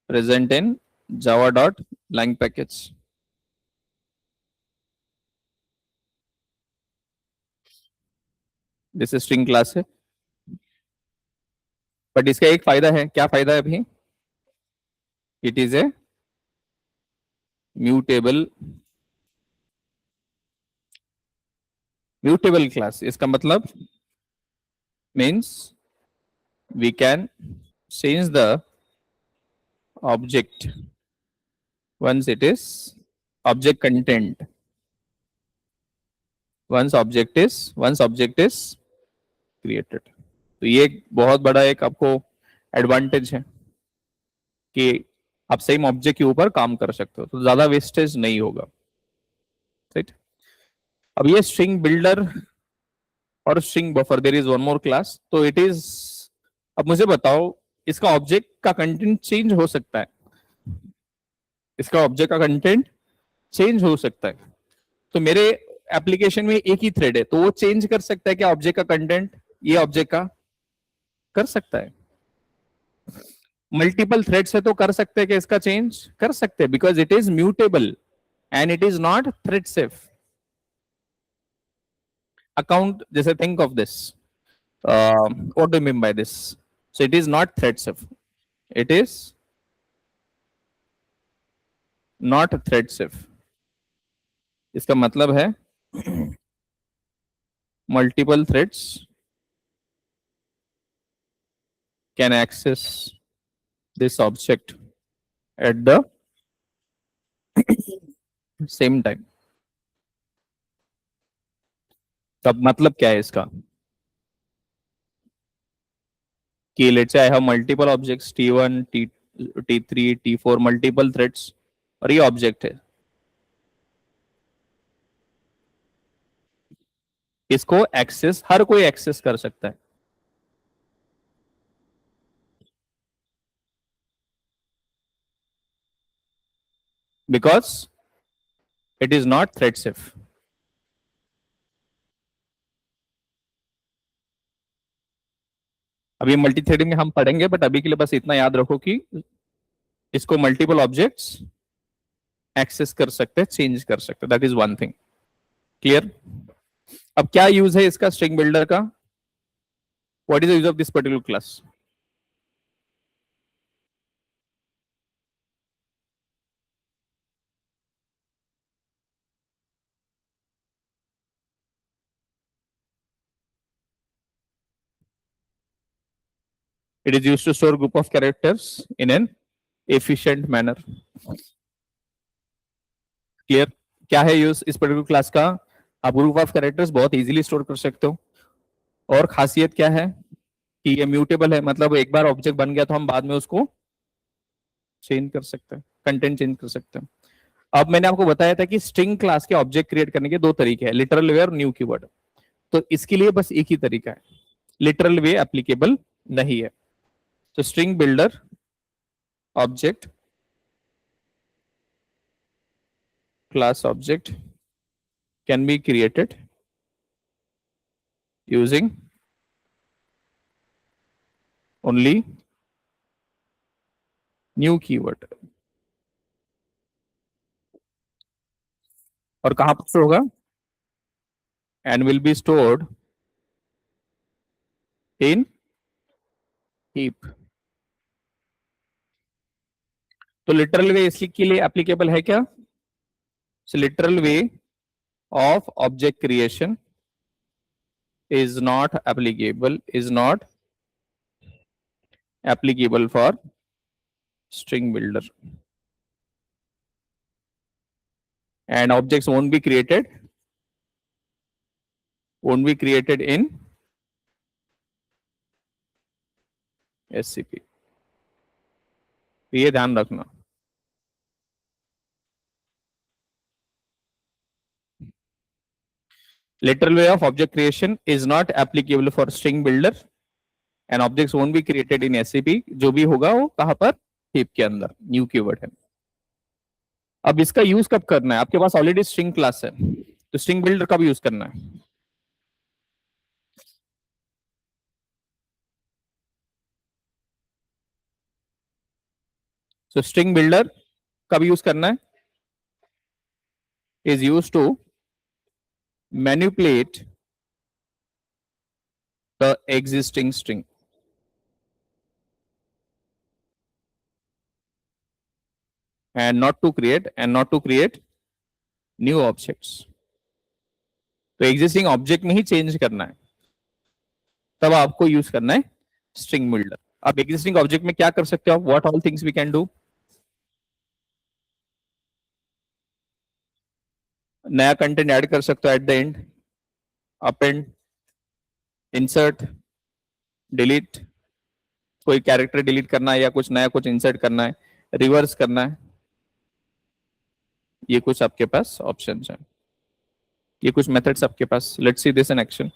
present in java.lang package. This is string class है. But इसका एक फायदा है. क्या फायदा है अभी? It is a mutable class. इसका मतलब means we can change the object once it is object content, once object is created. तो ये एक बहुत बड़ा एक आपको एडवांटेज है कि आप सेम ऑब्जेक्ट के ऊपर काम कर सकते हो, तो ज्यादा वेस्टेज नहीं होगा. राइट. अब ये स्ट्रिंग बिल्डर और string buffer, there is one more class. तो इट इज, अब मुझे बताओ, इसका ऑब्जेक्ट का कंटेंट चेंज हो सकता है. इसका ऑब्जेक्ट का कंटेंट चेंज हो सकता है. तो मेरे एप्लीकेशन में एक ही थ्रेड है, तो वो चेंज कर सकता है क्या ऑब्जेक्ट का कंटेंट? ये ऑब्जेक्ट का कर सकता है. मल्टीपल थ्रेड्स है तो कर सकते हैं कि इसका चेंज कर सकते हैं, because it is mutable and it is not thread safe. Account जैसे think of this, what do you mean by this? So it is not thread safe. It is not thread safe. इसका मतलब है multiple threads can access this object at the same time. तब मतलब क्या है इसका? कि let's say I have multiple objects T1, T3, T4, multiple threads, और ये ऑब्जेक्ट है. इसको एक्सेस हर कोई एक्सेस कर सकता है. Because it is not thread safe. अभी मल्टी थ्रेडिंग में हम पढ़ेंगे, बट अभी के लिए बस इतना याद रखो कि इसको मल्टीपल ऑब्जेक्ट्स एक्सेस कर सकते हैं, चेंज कर सकते हैं. That is one thing. Clear? अब क्या यूज है इसका स्ट्रिंग बिल्डर का? What is the use of this particular class? It is used to store group of characters in an efficient manner. Clear? क्या है यूज इस पर्टिकुलर क्लास का? आप ग्रुप ऑफ कैरेक्टर्स बहुत इजीली स्टोर कर सकते हो. और खासियत क्या है कि ये म्यूटेबल है, मतलब एक बार ऑब्जेक्ट बन गया तो हम बाद में उसको चेंज कर सकते हैं, कंटेंट चेंज कर सकते हैं. अब मैंने आपको बताया था कि स्ट्रिंग क्लास के ऑब्जेक्ट क्रिएट करने के दो तरीके हैं, लिटरल वे और न्यू कीवर्ड। तो इसके लिए बस एक ही तरीका है, लिटरल वे एप्लीकेबल नहीं है। तो string builder object class object can be created using only new keyword। और कहां पर store होगा? And will be stored in heap। तो लिटरल वे इसके लिए एप्लीकेबल है क्या? So literal way of object creation is not applicable for string builder, and objects won't be created in SCP। तो ये ध्यान रखना। Literal way of object creation is not applicable for string builder and objects won't be created in SCP। जो भी होगा वो कहां पर? heap के अंदर, न्यू कीवर्ड है। अब इसका यूज कब करना है? आपके पास ऑलरेडी स्ट्रिंग क्लास है, तो स्ट्रिंग बिल्डर कब यूज करना है? तो स्ट्रिंग बिल्डर कब यूज करना है? Is use to manipulate the existing string and not to create new objects। तो एग्जिस्टिंग ऑब्जेक्ट में ही चेंज करना है, तब आपको यूज करना है स्ट्रिंग बिल्डर। अब एग्जिस्टिंग ऑब्जेक्ट में क्या कर सकते हो? What all things we can do? नया कंटेंट ऐड कर सकते हो at the end, append, insert, delete. कोई कैरेक्टर डिलीट करना है या कुछ नया कुछ इंसर्ट करना है, रिवर्स करना है, ये कुछ आपके पास ऑप्शंस हैं, ये कुछ मेथड्स आपके पास। Let's see this in action.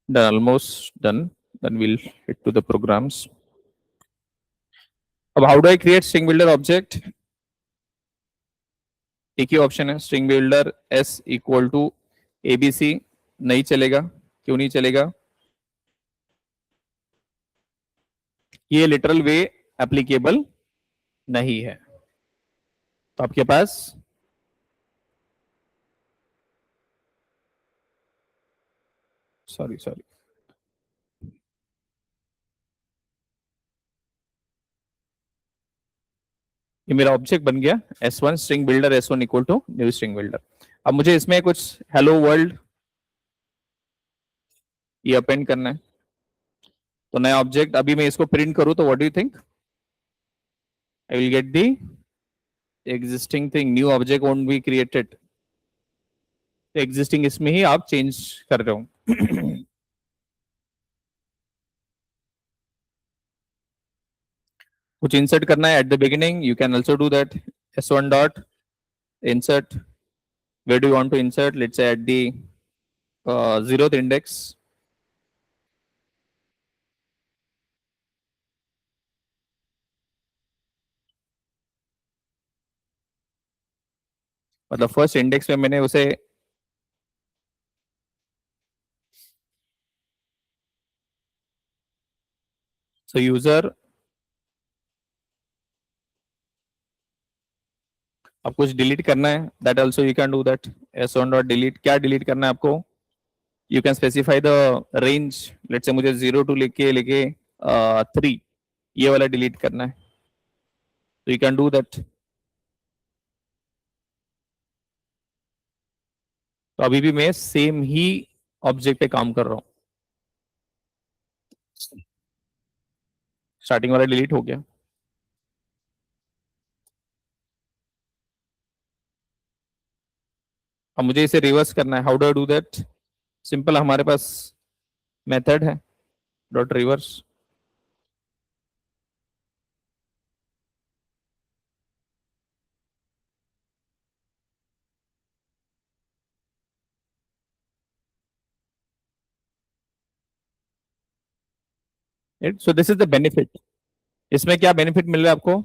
Done, almost done। Then we'll hit to the programs। अब how do I create string builder object? एक ही ऑप्शन है, string builder S equal to ABC. नहीं चलेगा, क्यों नहीं चलेगा? ये लिटरल वे एप्लीकेबल नहीं है। तो आपके पास सॉरी ये मेरा ऑब्जेक्ट बन गया S1 string builder S1 equal to new string builder. अब मुझे इसमें कुछ हेलो वर्ल्ड ये अपेंड करना है। तो नया ऑब्जेक्ट, अभी मैं इसको प्रिंट करूं तो what do you think? I will get the existing thing, new object won't be created. Existing इसमें ही आप चेंज कर रहे हो। कुछ इंसर्ट करना है at the beginning, you can also do that. S1 dot insert, where do you want to insert? Let's say at the 0th index। मतलब first index में मैंने उसे so यूजर, अब कुछ डिलीट करना है, that also you can do that. S1 dot delete, क्या delete करना है आपको? You can specify the range. Let's say मुझे 0 टू लेके 3 ये वाला डिलीट करना है, तो यू कैन डू दैट। तो अभी भी मैं सेम ही ऑब्जेक्ट पे काम कर रहा हूं। स्टार्टिंग वाला डिलीट हो गया। अब मुझे इसे रिवर्स करना है, how do I do that? Simple हमारे पास मेथड है dot reverse. So this is the benefit. इसमें क्या बेनिफिट मिल रहा है आपको?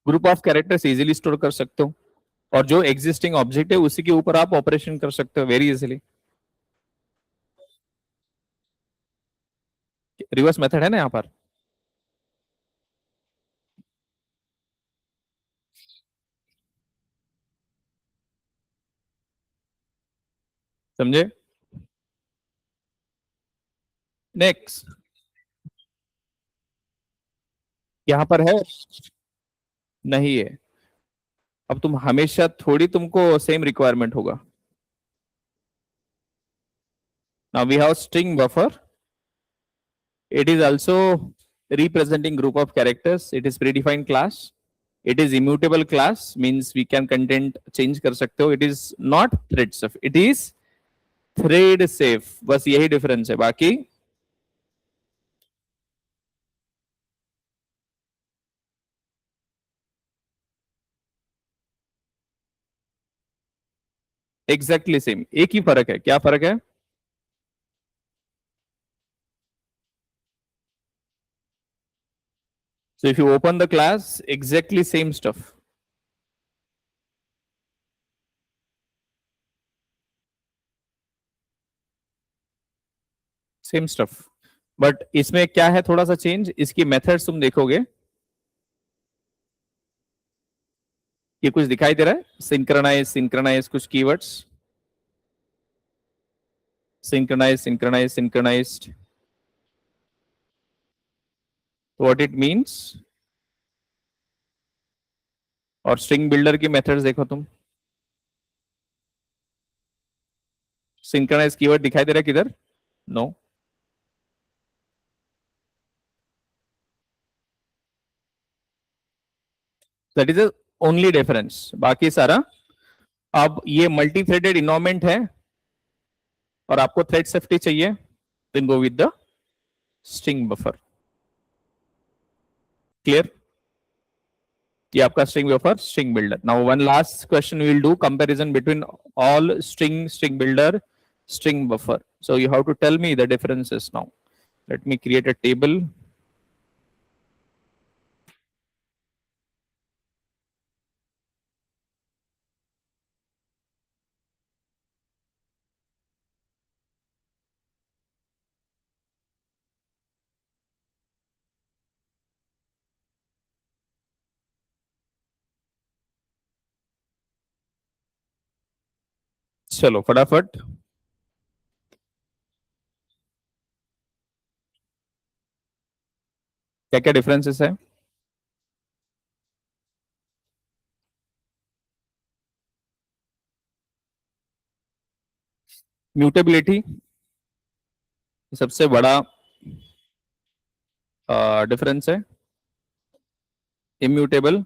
Group of characters easily store कर सकते हो, और जो एग्जिस्टिंग ऑब्जेक्ट है उसी के ऊपर आप ऑपरेशन कर सकते हो वेरी इजीली। रिवर्स मेथड है ना यहाँ पर। समझे? नेक्स्ट, यहाँ पर है, नहीं है। अब तुम हमेशा थोड़ी तुमको सेम रिक्वायरमेंट होगा। Now we have string buffer, it is also representing group of characters, it is predefined class, it is immutable class, means we can content change कर सकते हो, it is not thread safe, it is thread safe, बस यही difference है, बाकी exactly same, एक ही फर्क है। क्या फर्क है? So if you open the class, exactly same stuff, same stuff, but इसमें क्या है थोड़ा सा चेंज, इसकी मेथड्स तुम देखोगे, ये कुछ दिखाई दे रहा है, सिंक्रोनाइज सिंक्रोनाइज कुछ keywords, synchronize synchronize synchronized, what it means. और स्ट्रिंग बिल्डर की मेथड्स देखो तुम, सिंक्रोनाइज कीवर्ड दिखाई दे रहा है किधर? No, that is the only difference, बाकी सारा। अब ये मल्टी थ्रेडेड इन्वायरमेंट है और आपको थ्रेड सेफ्टी चाहिए, then go with the string buffer. Clear? ये आपका string buffer, string builder. Now one last question we will do comparison between all string, string builder, string buffer. So you have to tell me the differences now. Let me create a table. चलो फटाफट, क्या क्या differences है? Mutability सबसे बड़ा difference है। Immutable,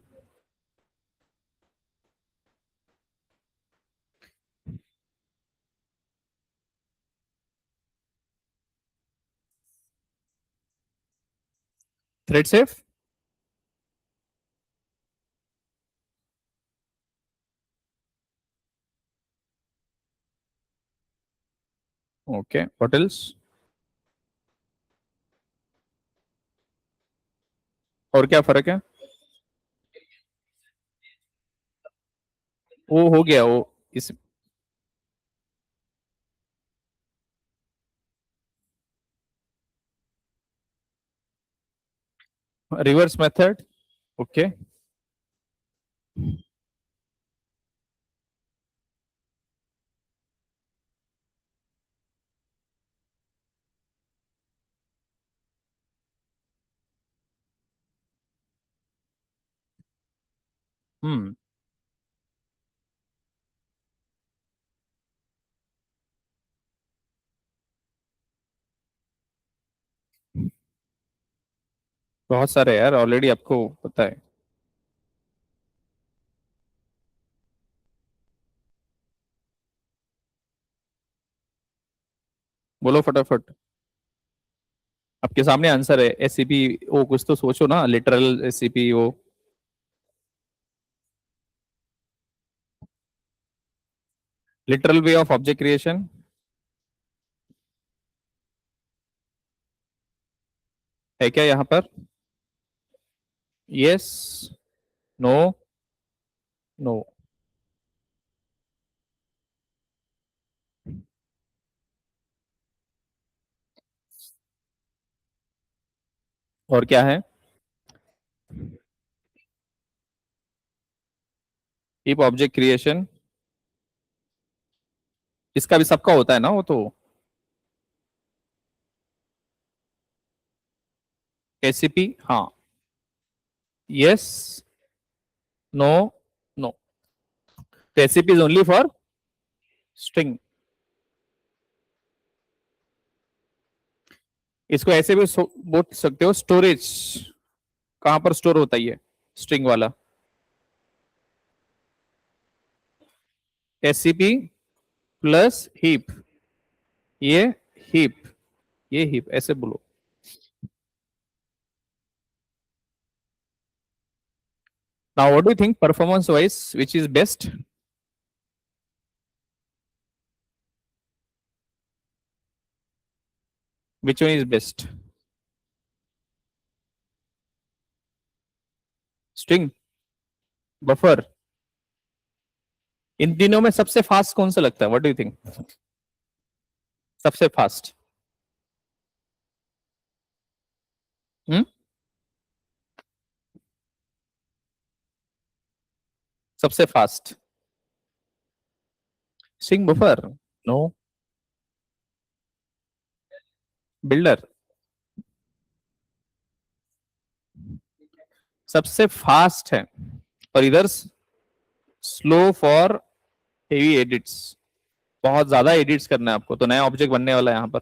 thread safe, okay, what else? और क्या फर्क है? वो हो गया वो, इस रिवर्स मेथड, ओके। हम्म, बहुत सारे यार, ऑलरेडी आपको पता है। बोलो फटाफट, आपके सामने आंसर है। एससीपी ओ, कुछ तो सोचो ना, literal SCP oh. Literal way of object creation है क्या यहाँ पर? Yes, no, no. और क्या है? हीप ऑब्जेक्ट क्रिएशन, इसका भी सबका होता है ना वो तो। एससीपी, हाँ। Yes, no, no. SCP is only for string. इसको ऐसे भी बोल सकते हो, स्टोरेज। कहां पर स्टोर होता है ये स्ट्रिंग वाला? एससीपी प्लस हीप, ये हीप, ये हीप, ऐसे बोलो। Now what do you think performance wise which is best? Which one is best? String, buffer? इन तीनों में सबसे फास्ट कौन सा लगता है? व्हाट डू यू थिंक सबसे फास्ट? हम्म, सबसे fast string buffer? No, builder. सबसे फास्ट है, और इधर स्लो फॉर हेवी एडिट्स। बहुत ज्यादा एडिट्स करना है आपको, तो नया ऑब्जेक्ट बनने वाला है यहाँ पर।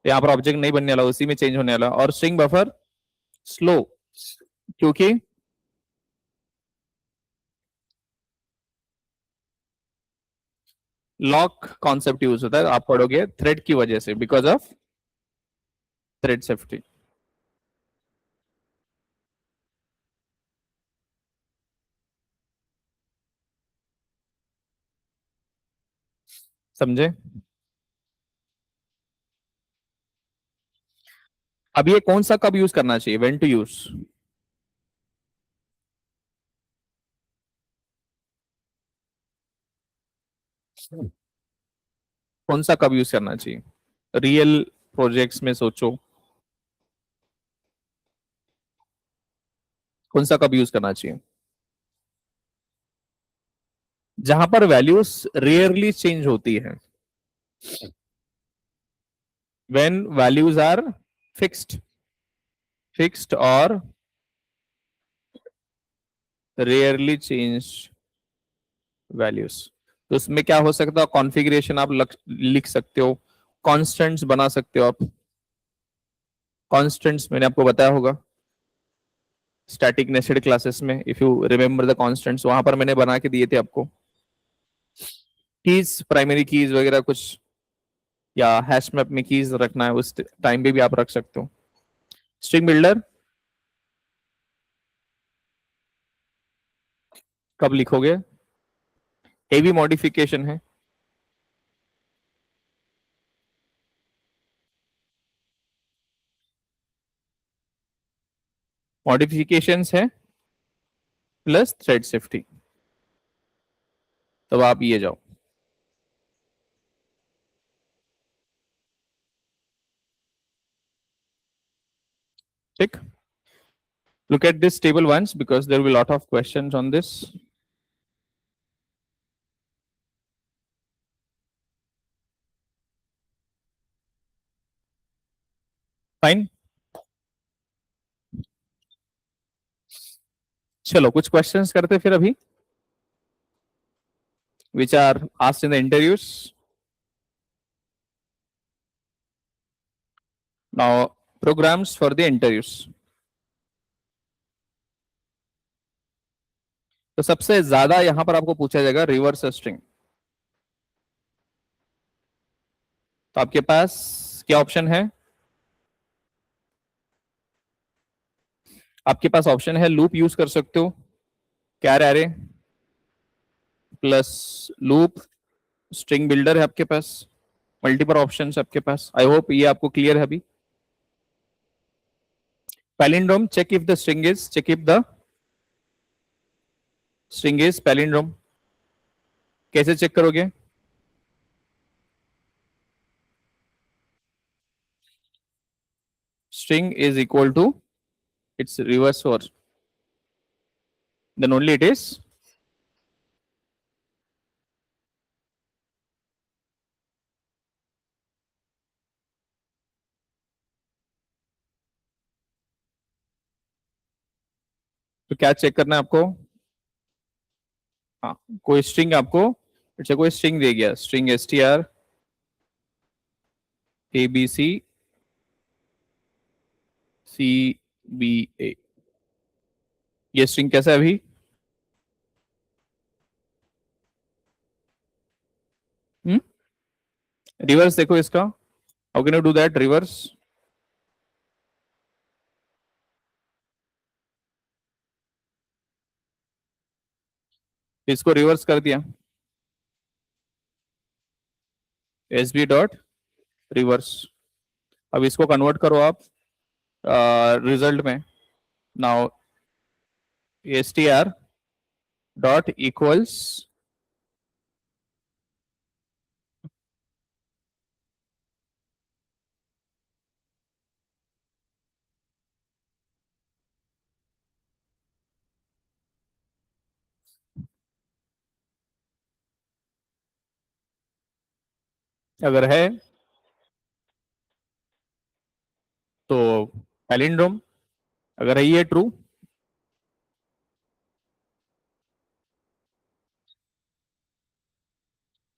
यहाँ पर ऑब्जेक्ट नहीं बनने वाला, उसी में चेंज होने वाला। और स्ट्रिंग बफर स्लो, क्योंकि लॉक कॉन्सेप्ट यूज होता है, आप पढ़ोगे थ्रेड की वजह से, बिकॉज ऑफ थ्रेड सेफ्टी। समझे? अब ये कौन सा कब यूज करना चाहिए, व्हेन टू यूज? कौन सा कब यूज करना चाहिए? रियल प्रोजेक्ट्स में सोचो, कौन सा कब यूज करना चाहिए? जहां पर वैल्यूज रेयरली चेंज होती है, when values are fixed, fixed और रेयरली चेंज वैल्यूज। तो उसमें क्या हो सकता है? कॉन्फ़िगरेशन आप लिख सकते हो, कॉन्स्टेंट्स बना सकते हो आप। कॉन्स्टेंट्स मैंने आपको बताया होगा स्टैटिक नेस्टेड क्लासेस में, if you remember the constants, वहां पर मैंने बना के दिए थे आपको। कीज, प्राइमरी कीज वगैरह कुछ, या हैश मैप में कीज रखना है, उस टाइम पे भी आप रख सकते हो। स्ट्रिंग बिल्डर कब लिखोगे? हेवी मॉडिफिकेशन है, मॉडिफिकेशंस है प्लस थ्रेड सेफ्टी, तब आप ये जाओ। ठीक, look at this table once because there will be a lot of questions on this. Fine, चलो कुछ क्वेश्चंस करते फिर अभी, which are asked in the interviews. Now programs for the interviews. तो सबसे ज्यादा यहां पर आपको पूछा जाएगा रिवर्स स्ट्रिंग। तो आपके पास क्या ऑप्शन है? आपके पास ऑप्शन है, लूप यूज कर सकते हो, char array plus loop, string builder है आपके पास, मल्टीपल ऑप्शंस आपके पास। आई होप ये आपको क्लियर है अभी। Palindrome, check if the string is palindrome. कैसे चेक करोगे? String is equal to its reverse or then only it is तो क्या चेक करना है आपको? हाँ, कोई स्ट्रिंग आपको, अच्छा कोई स्ट्रिंग दे गया, स्ट्रिंग str abc cba, ये स्ट्रिंग कैसा है अभी? हम्म, रिवर्स देखो इसका, how can you do that reverse? इसको रिवर्स कर दिया, sb डॉट रिवर्स। अब इसको कन्वर्ट करो आप रिजल्ट में। नाउ str डॉट इक्वल्स, अगर है तो पैलिंड्रोम, अगर है ये true,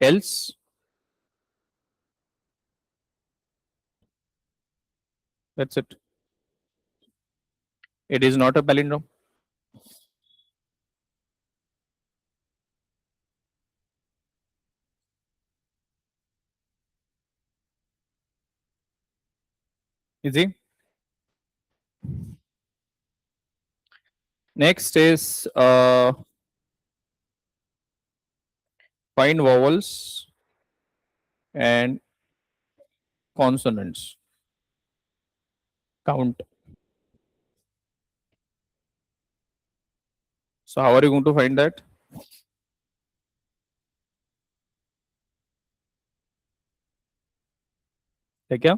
else that's it, it is not a palindrome. Easy. Next is find vowels and consonants. Count. So how are you going to find that? है क्या?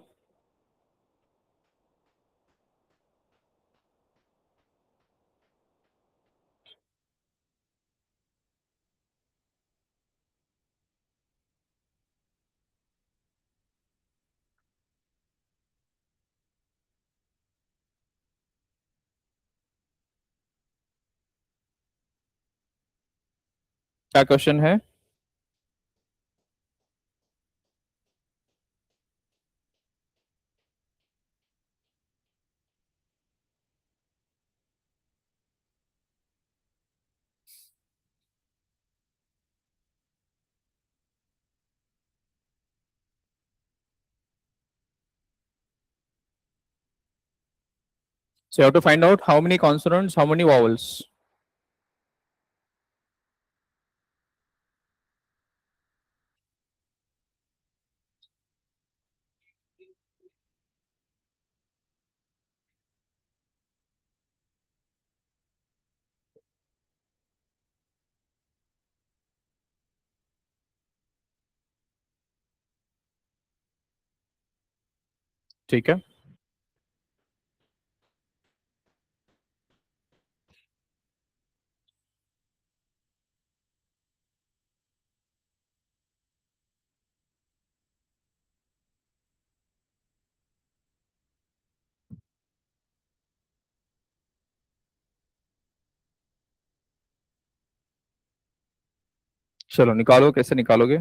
क्या क्वेश्चन है? So you have to find out how many consonants, how many vowels. ठीक है, चलो निकालो, कैसे निकालोगे?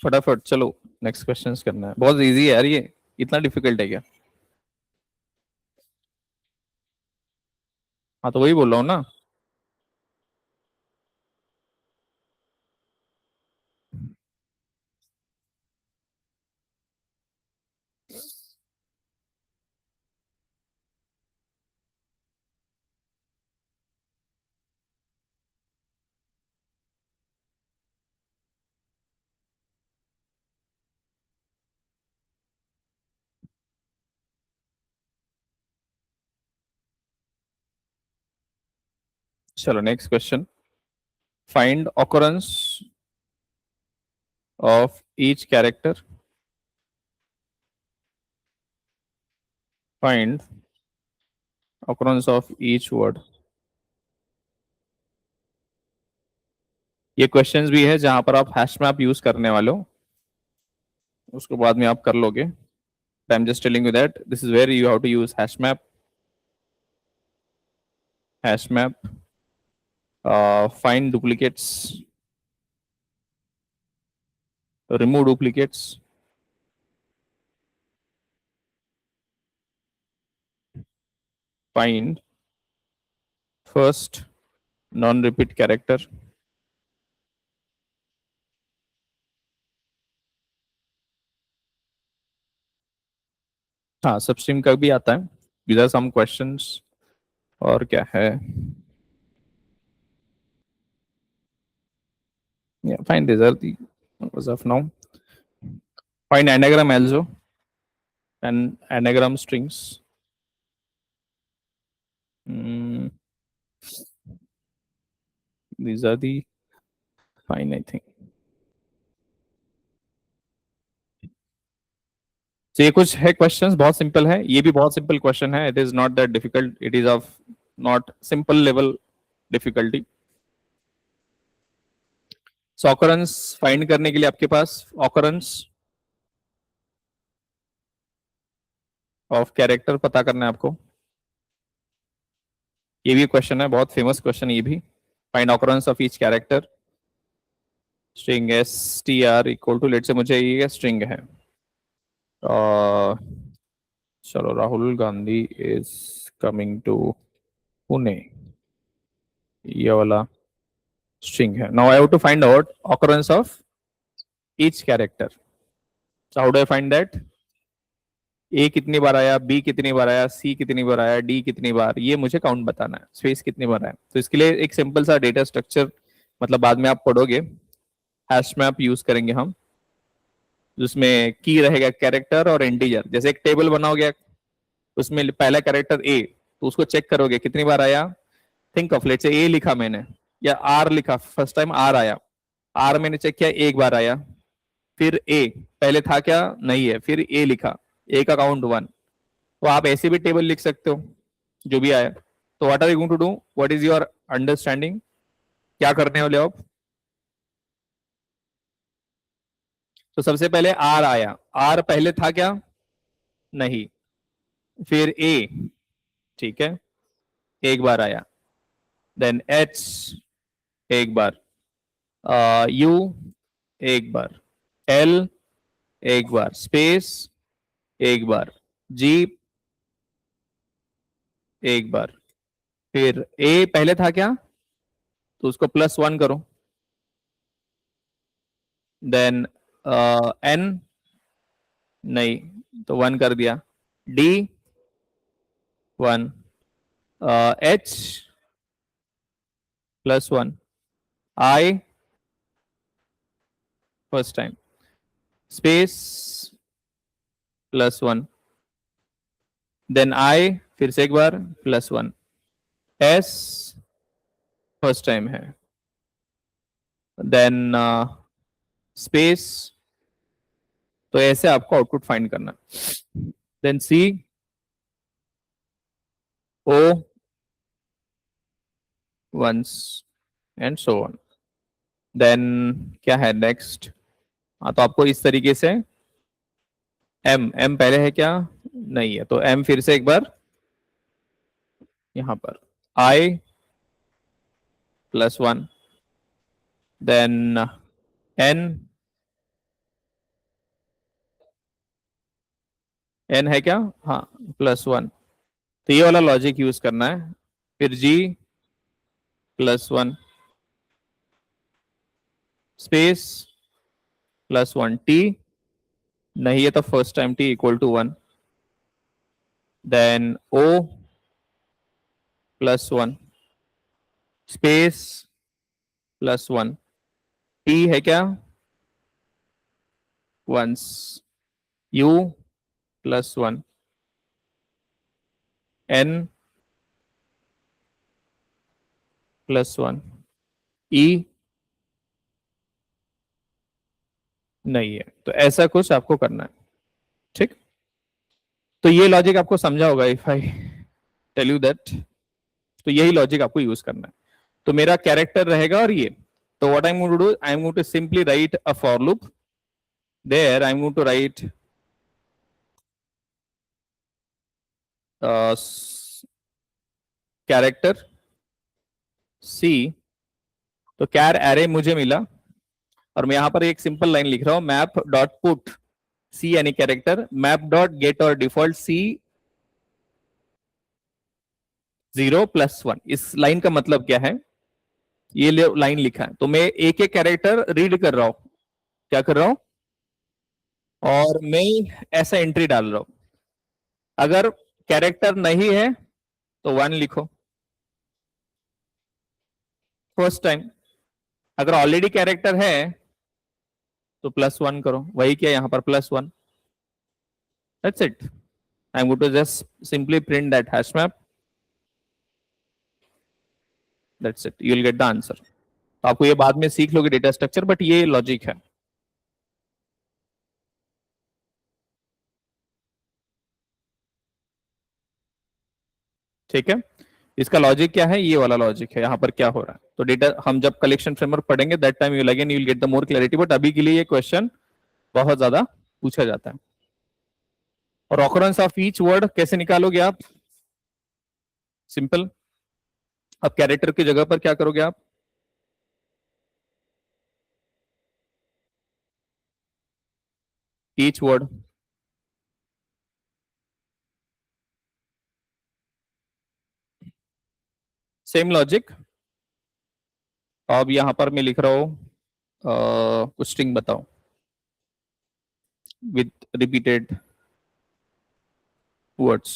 फटाफट चलो नेक्स्ट क्वेश्चंस करना है, बहुत इजी है यार ये, इतना डिफिकल्ट है क्या? हाँ तो वही बोल रहा हूँ ना। चलो next question, find occurrence of each character, find occurrence of each word. ये क्वेश्चंस भी है जहां पर आप हैश मैप यूज करने वाले हो, उसको बाद में आप कर लोगे। I'm just telling you that this is where you have to use hash map, find duplicates, remove duplicates, find first non-repeat character, हाँ सबस्ट्रिंग का भी आता है। These are some questions, और क्या है? Yeah, fine, these are the as of now. Find anagram also and anagram strings. Mm, these are the fine, I think. तो ये कुछ है क्वेश्चंस, बहुत सिंपल है, ये भी बहुत सिंपल क्वेश्चन है। It is not that difficult, it is of not simple level difficulty. So occurrence find करने के लिए आपके पास ऑकरेंस ऑफ कैरेक्टर पता करना है आपको। ये भी क्वेश्चन है, बहुत फेमस क्वेश्चन ये भी। Find occurrence of each character, string S T R equal to, let say मुझे ये स्ट्रिंग है, चलो Rahul Gandhi is coming to Pune, ये वाला स्ट्रिंग है। Now I have to find out occurrence of each character. So how do I find that? A कितनी बार आया, बी कितनी बार आया, सी कितनी बार आया, डी कितनी बार, ये मुझे काउंट बताना है। स्पेस कितनी बार आया, तो इसके लिए एक सिंपल सा डेटा स्ट्रक्चर, मतलब बाद में आप पढ़ोगे, हैश मैप यूज करेंगे हम, जिसमें की रहेगा कैरेक्टर और इंटीजर। जैसे एक टेबल बनाओगे, उसमें पहला कैरेक्टर ए, तो उसको चेक करोगे कितनी बार आया। थिंक ऑफ, लेट से ए लिखा मैंने या आर लिखा, फर्स्ट टाइम आर आया, आर मैंने चेक किया एक बार आया। फिर ए पहले था क्या, नहीं है, फिर ए लिखा, ए का काउंट 1। तो आप ऐसे भी टेबल लिख सकते हो जो भी आया। तो what are you going to do, what is your understanding, क्या करने वाले हो आप? तो सबसे पहले आर आया, आर पहले था क्या, नहीं, फिर ए, ठीक है, एक बार आया, देन एच एक बार, यू एक बार, एल एक बार, स्पेस एक बार, जी एक बार, फिर ए पहले था क्या, तो उसको +1 करो, देन एन, नहीं तो 1 कर दिया, D 1, H +1, I first time, space +1, then I फिर से एक बार +1, एस फर्स्ट टाइम है, देन स्पेस। तो ऐसे आपको आउटपुट फाइंड करना, then C, O, once and so on. Then क्या है नेक्स्ट, हाँ तो आपको इस तरीके से, एम, एम पहले है क्या, नहीं है, तो एम फिर से एक बार यहां पर, आई +1, देन एन n है क्या, हाँ +1, तो ये वाला लॉजिक यूज करना है। फिर g +1 स्पेस +1 t, नहीं है तो first time t =1, then o +1 space +1 t है क्या, वंस u +1 n +1 e नहीं है, तो ऐसा कुछ आपको करना है। ठीक, तो ये लॉजिक आपको समझा होगा if I tell you that, तो यही लॉजिक आपको यूज करना है। तो मेरा कैरेक्टर रहेगा और ये, तो what I am going to do, I am going to simply write a for loop, there I am going to write character c, तो कैर एरे मुझे मिला, और मैं यहां पर एक सिंपल लाइन लिख रहा हूं, मैप डॉट पुट सी यानी कैरेक्टर, मैप डॉट गेट और डिफॉल्ट सी 0+1। इस लाइन का मतलब क्या है, ये लाइन लिखा है तो मैं एक एक कैरेक्टर रीड कर रहा हूं, क्या कर रहा हूं, और मैं ऐसा एंट्री डाल रहा हूं। अगर कैरेक्टर नहीं है तो 1 लिखो फर्स्ट टाइम, अगर ऑलरेडी कैरेक्टर है तो +1 करो, वही किया यहां पर +1, that's it. I am going to just simply print that hash map, that's it, you will get the answer. तो आपको ये बाद में सीख लोगे डेटा स्ट्रक्चर, बट ये लॉजिक है। ठीक है, इसका लॉजिक क्या है, ये वाला लॉजिक है, यहाँ पर क्या हो रहा है। तो डेटा हम जब कलेक्शन फ्रेमवर्क पढ़ेंगे that time you again you will get the more clarity, but अभी के लिए ये क्वेश्चन बहुत ज्यादा पूछा जाता है। और ऑकरेंस ऑफ ईच वर्ड कैसे निकालोगे आप, सिंपल, अब कैरेक्टर की जगह पर क्या करोगे आप, ईच वर्ड, सेम लॉजिक। अब यहां पर मैं लिख रहा हूं कुछ स्ट्रिंग बताओ विद रिपीटेड वर्ड्स,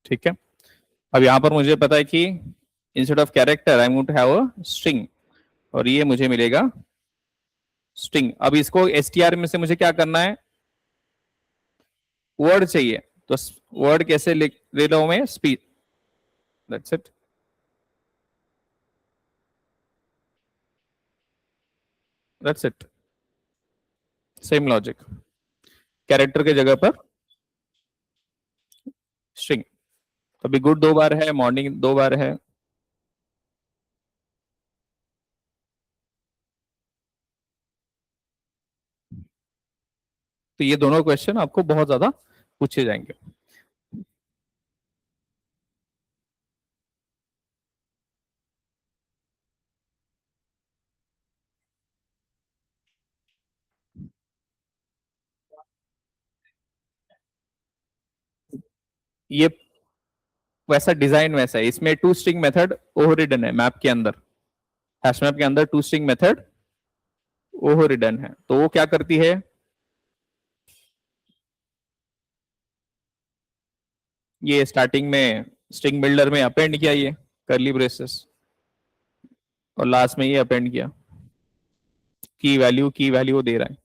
ठीक है। अब यहां पर मुझे पता है कि instead of character I am going to have a string, और ये मुझे मिलेगा स्ट्रिंग। अब इसको एसटीआर में से मुझे क्या करना है, वर्ड चाहिए, तो वर्ड कैसे लिख ले रहा हूं मैं, speech, that's it, that's it, same logic, character के जगह पर स्ट्रिंग। अभी गुड 2 बार है, मॉर्निंग 2 बार है, तो ये दोनों क्वेश्चन आपको बहुत ज्यादा पूछे जाएंगे। ये वैसा डिजाइन वैसा है, इसमें टू स्ट्रिंग मेथड ओवररिडन है मैप के अंदर, हैश मैप के अंदर टू स्ट्रिंग मेथड ओवररिडन है। तो वो क्या करती है, ये स्टार्टिंग में स्ट्रिंग बिल्डर में अपेंड किया ये करली ब्रेसेस, और लास्ट में ये अपेंड किया की वैल्यू दे रहा है।